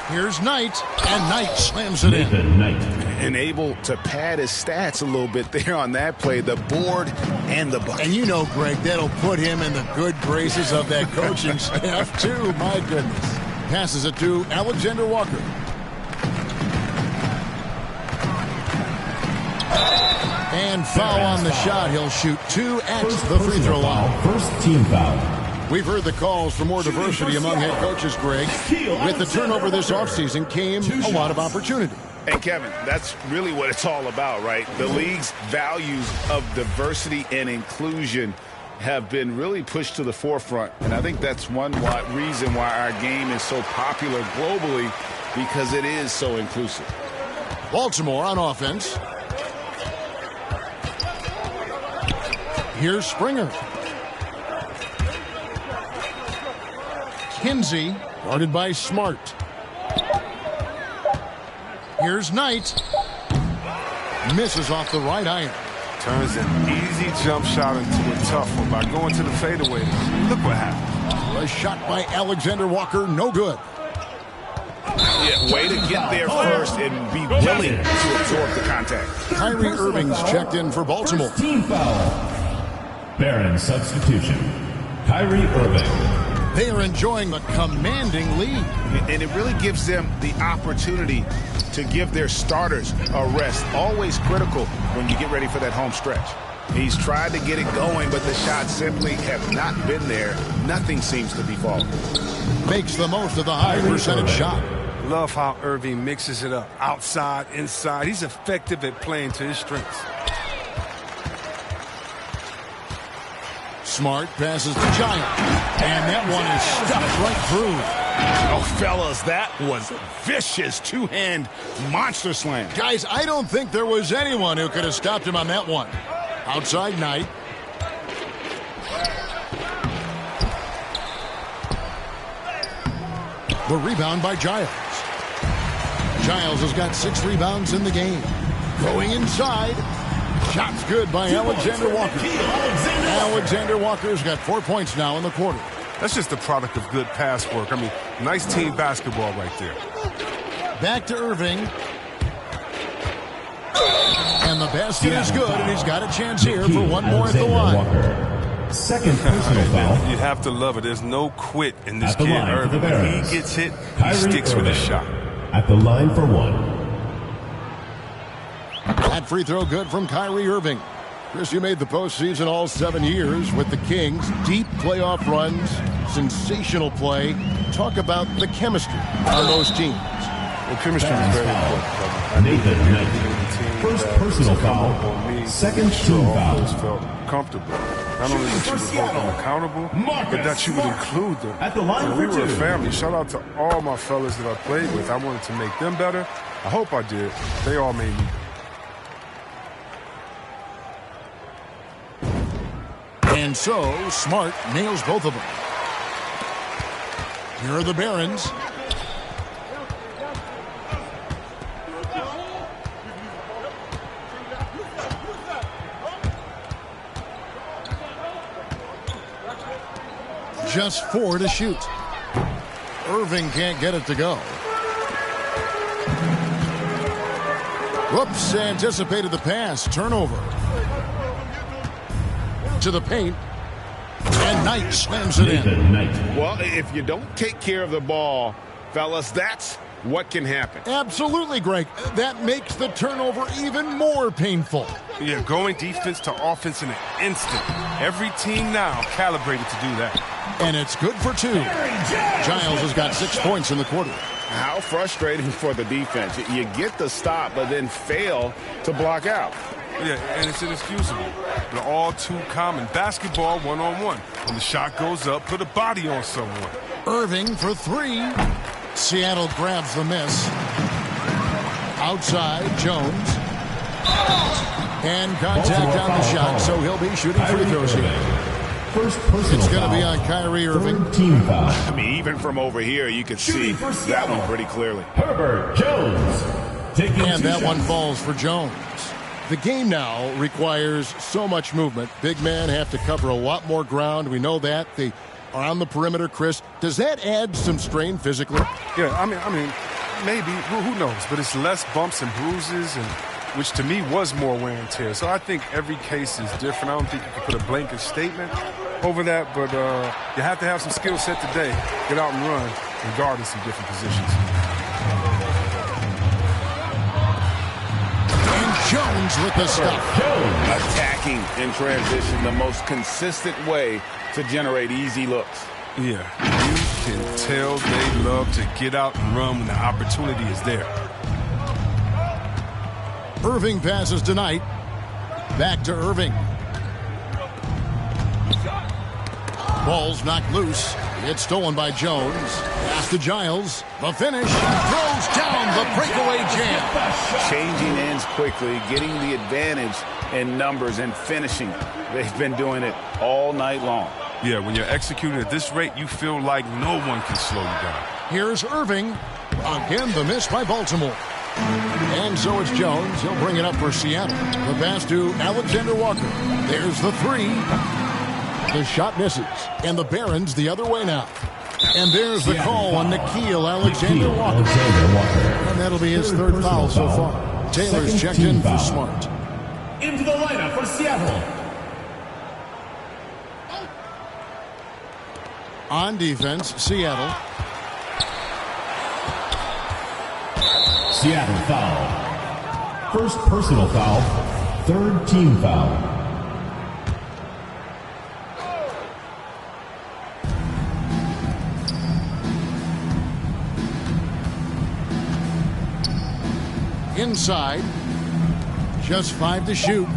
Here's Knight, and Knight slams it in. And able to pad his stats a little bit there on that play, the board and the bucket. And you know, Greg, that'll put him in the good graces of that coaching staff, too. My goodness. Passes it to Alexander Walker. And foul on the shot. He'll shoot 2 at the free throw line. First team foul. We've heard the calls for more diversity among head coaches, Greg. With the turnover this offseason came a lot of opportunity. And Kevin, that's really what it's all about, right? The league's values of diversity and inclusion have been really pushed to the forefront. And I think that's one reason why our game is so popular globally, because it is so inclusive. Baltimore on offense. Here's Springer. Kinsey, guarded by Smart. Here's Knight. Misses off the right iron. Turns an easy jump shot into a tough one by going to the fadeaway. Look what happened. A shot by Alexander Walker, no good. Yeah, way to get there first and be willing to absorb the contact. Kyrie Irving's checked in for Baltimore. First team foul. Barron substitution. Kyrie Irving. They are enjoying a commanding lead. And it really gives them the opportunity to give their starters a rest. Always critical when you get ready for that home stretch. He's tried to get it going, but the shots simply have not been there. Nothing seems to be falling. Makes the most of the high percentage shot. Love how Irving mixes it up. Outside, inside. He's effective at playing to his strengths. Smart passes to Giles. And that one is stuffed right through. Oh, fellas, that was vicious two-hand monster slam. Guys, I don't think there was anyone who could have stopped him on that one. Outside Knight. The rebound by Giles. Giles has got 6 rebounds in the game. Going inside. Shot's good by Alexander Walker. Alexander Walker's got 4 points now in the quarter. That's just a product of good pass work. I mean, nice team basketball right there. Back to Irving. And the basket is good, and he's got a chance here for one more at the line. Second personal foul. You have to love it. There's no quit in this At the kid, line for the Irving. When Barons. he gets hit, he Kyrie sticks with his Irving. shot. At the line for one. That free throw good from Kyrie Irving. Chris, you made the postseason all 7 years with the Kings. Deep playoff runs, sensational play. Talk about the chemistry on those teams. Well, chemistry is very important. Nathan Knight. First personal foul. Second team foul. Felt comfortable. Not only that you would hold them accountable, but that you would include them. At the line we for were a two. family. Shout out to all my fellas that I played with. I wanted to make them better. I hope I did. They all made me. And so, Smart nails both of them. Here are the Barons. Just 4 to shoot. Irving can't get it to go. Whoops, anticipated the pass. Turnover. To the paint. And Knight slams it in. Well, if you don't take care of the ball, fellas, that's what can happen. Absolutely, Greg. That makes the turnover even more painful. Yeah, going defense to offense in an instant. Every team now calibrated to do that. And it's good for 2. Giles has got 6 points in the quarter. How frustrating for the defense. You get the stop, but then fail to block out. Yeah, and it's inexcusable. They're all too common. Basketball one-on-one. When the shot goes up, put a body on someone. Irving for 3. Seattle grabs the miss. Outside, Jones. And contact on the shot, so he'll be shooting free throws here. First personal It's going to foul. be on Kyrie Irving. Team foul. I mean, even from over here, you could see that one pretty clearly. Herbert Jones. Taking And 2 that one shots. falls for Jones. The game now requires so much movement. Big men have to cover a lot more ground. We know that. They are on the perimeter, Chris. Does that add some strain physically? Yeah, I mean, maybe. Who knows? But it's less bumps and bruises, and which to me was more wear and tear. So I think every case is different. I don't think you can put a blanket statement over that, but you have to have some skill set today. Get out and run and guard in some different positions. Jones with the stuff. Attacking in transition, the most consistent way to generate easy looks. Yeah, you can tell they love to get out and run when the opportunity is there. Irving passes to Knight. Back to Irving. Ball's knocked loose. It's stolen by Jones. Pass to Giles. The finish. Throws down the breakaway jam. Changing ends quickly, getting the advantage in numbers and finishing. They've been doing it all night long. Yeah, when you're executing at this rate, you feel like no one can slow you down. Here's Irving. Again, the miss by Baltimore. And so it's Jones. He'll bring it up for Seattle. The pass to Alexander Walker. There's the 3. The shot misses. And the Barons the other way now. And there's the call on Nickeil Alexander Walker. And that'll be his 3rd foul so far. Taylor's checked in for Smart. Into the lineup for Seattle. On defense, Seattle. Seattle foul. First personal foul. 3rd team foul. Inside. Just 5 to shoot.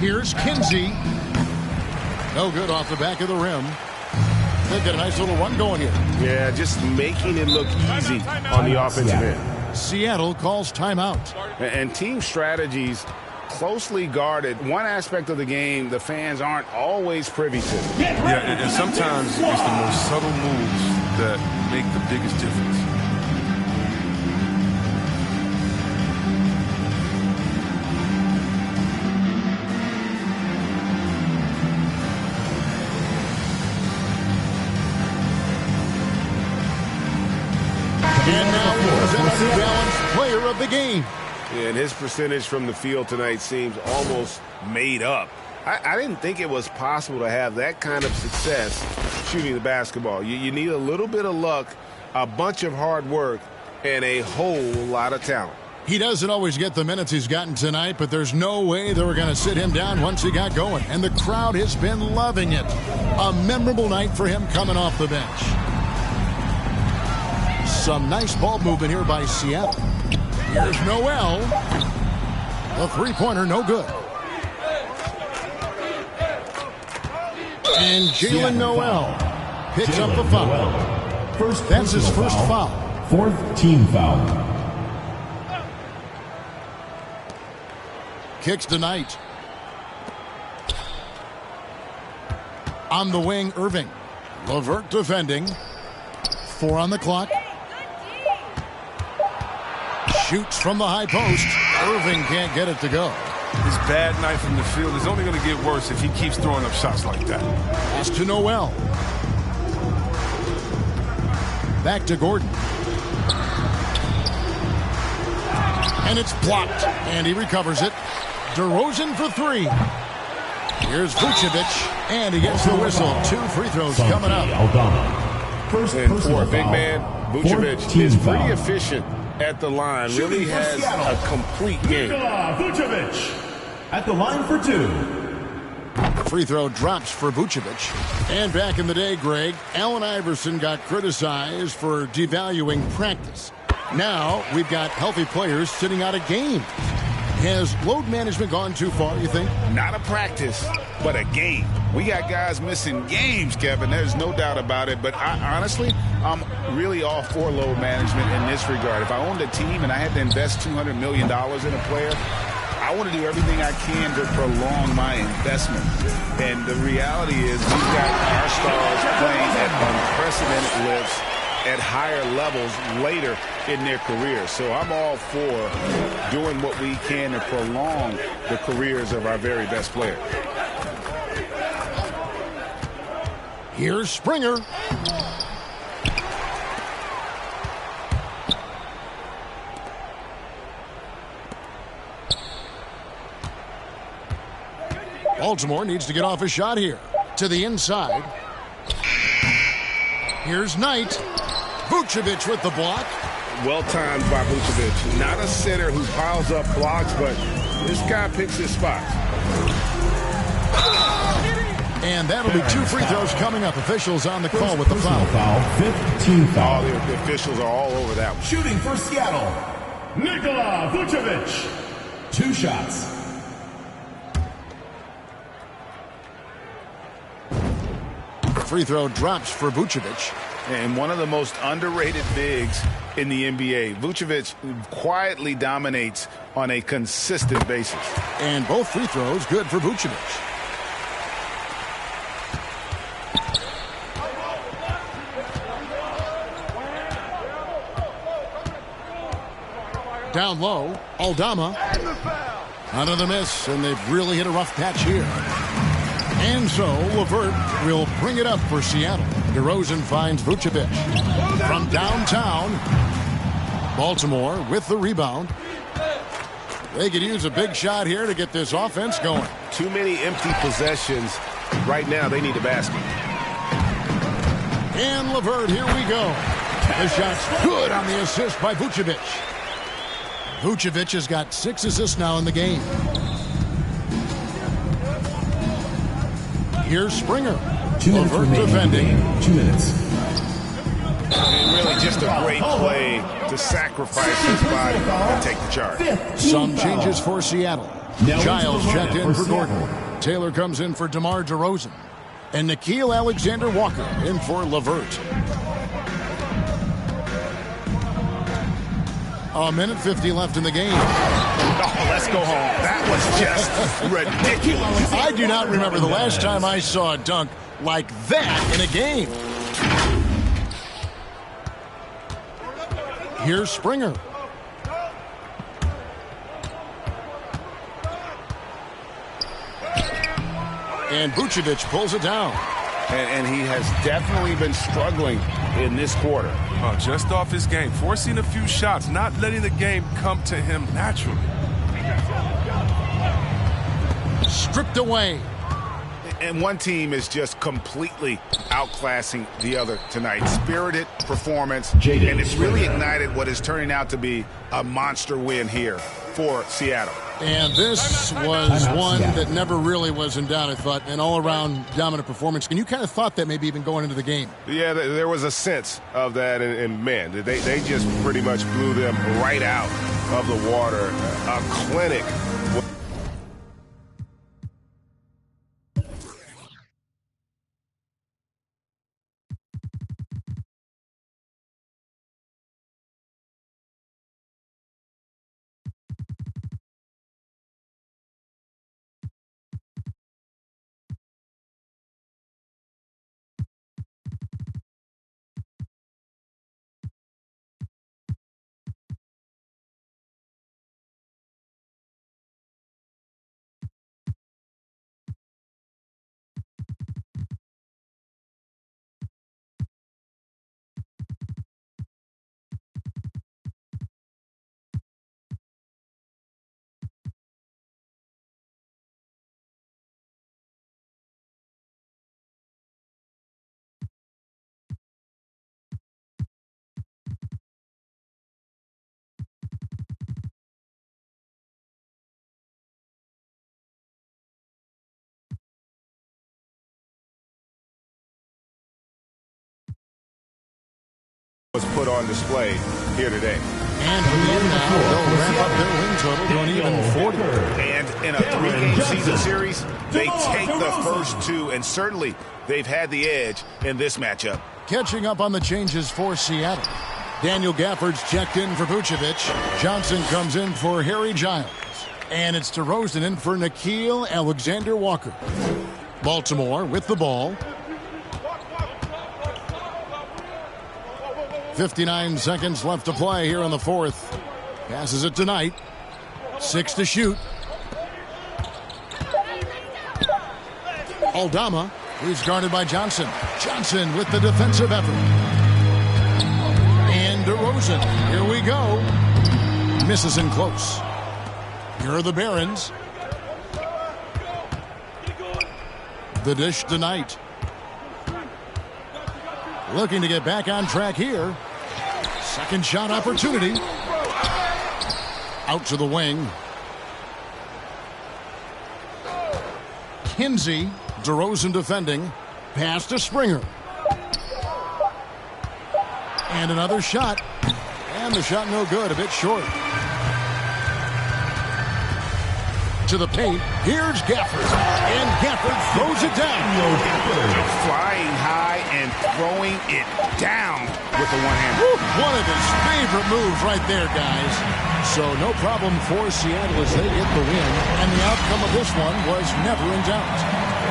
Here's Kinsey. No good off the back of the rim. They've got a nice little run going here. Yeah, just making it look easy on the offensive end. Seattle calls timeout. And team strategies closely guarded. One aspect of the game the fans aren't always privy to. Yeah, and sometimes it's the most subtle moves that make the biggest difference. And now he's the most balanced player of the game. And his percentage from the field tonight seems almost made up. I didn't think it was possible to have that kind of success shooting the basketball. You need a little bit of luck, a bunch of hard work, and a whole lot of talent. He doesn't always get the minutes he's gotten tonight, but there's no way they were going to sit him down once he got going. And the crowd has been loving it. A memorable night for him coming off the bench. Some nice ball movement here by Seattle. Here's Noel. The three-pointer, no good. And Jalen Noel picks up the foul. That's his first foul. Fourth team foul. Kicks tonight. On the wing, Irving. LeVert defending. 4 on the clock. Shoots from the high post. Irving can't get it to go. His bad night from the field is only going to get worse if he keeps throwing up shots like that. Pass to Noel. Back to Gordon. And it's blocked. And he recovers it. DeRozan for 3. Here's Vucevic. And he gets the whistle. 2 free throws coming up. And for a big man, Vucevic is pretty efficient at the line. Really has a complete game. Vucevic at the line for 2. Free throw drops for Vucevic. And back in the day, Greg, Allen Iverson got criticized for devaluing practice. Now we've got healthy players sitting out a game. Has load management gone too far, you think? Not a practice, but a game. We got guys missing games, Kevin. There's no doubt about it. But honestly, I'm really all for load management in this regard. If I owned a team and I had to invest $200 million in a player, I want to do everything I can to prolong my investment. And the reality is we've got our stars playing at unprecedented lifts at higher levels later in their careers. So I'm all for doing what we can to prolong the careers of our very best players. Here's Springer. Baltimore needs to get off a shot here. To the inside. Here's Knight. Vucevic with the block. Well timed by Vucevic. Not a center who piles up blocks, but this guy picks his spots. And that'll be 2 free throws coming up. Officials on the call with the foul. 15 foul. Oh, the officials are all over that one. Shooting for Seattle, Nikola Vucevic. 2 shots. Free throw drops for Vucevic. And one of the most underrated bigs in the NBA. Vucevic quietly dominates on a consistent basis. And both free throws good for Vucevic. Down low, Aldama. Another miss, and they've really hit a rough patch here. And so LeVert will bring it up for Seattle. DeRozan finds Vucevic. From downtown, Baltimore with the rebound. They could use a big shot here to get this offense going. Too many empty possessions. Right now, they need a basket. And LeVert, here we go. The shot's good on the assist by Vucevic. Vucevic has got 6 assists now in the game. Here's Springer. 2 minutes defending. 2 minutes. And really just a great play to sacrifice his body and take the charge. Some changes for Seattle. Giles checked in for Gordon. Taylor comes in for DeMar DeRozan. And Nickeil Alexander-Walker in for LeVert. A minute 50 left in the game. Oh, let's go home. That was just ridiculous. I do not remember the last time I saw a dunk like that in a game. Here's Springer. And Vucevic pulls it down. And he has definitely been struggling in this quarter. Just off his game, forcing a few shots, not letting the game come to him naturally. Stripped away. And one team is just completely outclassing the other tonight. Spirited performance, and it's really ignited what is turning out to be a monster win here for Seattle. And this was one that never really was in doubt, I thought, an all-around dominant performance. And you kind of thought that maybe even going into the game. Yeah, there was a sense of that, and man, they just pretty much blew them right out of the water. A clinic. Was put on display here today. And now they'll wrap up their win total to an even 40. And in a 3-game season series, they take the first 2, and certainly they've had the edge in this matchup. Catching up on the changes for Seattle. Daniel Gafford's checked in for Vucevic. Johnson comes in for Harry Giles. And it's DeRozan in for Nickeil Alexander-Walker. Baltimore with the ball. 59 seconds left to play here in the fourth. Passes it tonight. 6 to shoot. Aldama, who's guarded by Johnson. Johnson with the defensive effort. And DeRozan, here we go. Misses in close. Here are the Barons. The dish tonight. Looking to get back on track here. Second shot opportunity. Out to the wing. Kinsey, DeRozan defending. Pass to Springer. And another shot. And the shot no good, a bit short. To the paint. Here's Gafford. And Gafford throws it down. Flying high and throwing it down with the one-hand. One of his favorite moves right there, guys. So no problem for Seattle as they get the win. And the outcome of this one was never in doubt.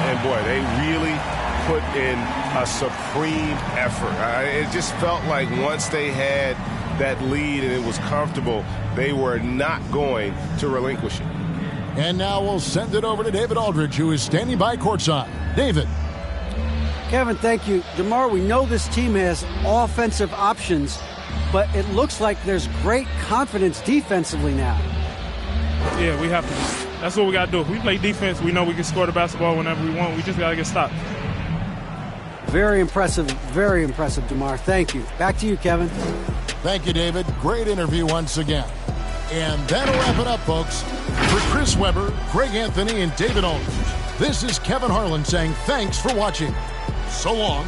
And boy, they really put in a supreme effort. It just felt like once they had that lead and it was comfortable, they were not going to relinquish it. And now we'll send it over to David Aldridge, who is standing by courtside. David. Kevin, thank you. DeMar, we know this team has offensive options, but it looks like there's great confidence defensively now. Yeah, we have to. That's what we got to do. If we play defense, we know we can score the basketball whenever we want. We just got to get stopped. Very impressive, DeMar. Thank you. Back to you, Kevin. Thank you, David. Great interview once again. And that'll wrap it up, folks. For Chris Webber, Greg Anthony, and David Aldridge, this is Kevin Harlan saying thanks for watching. So long.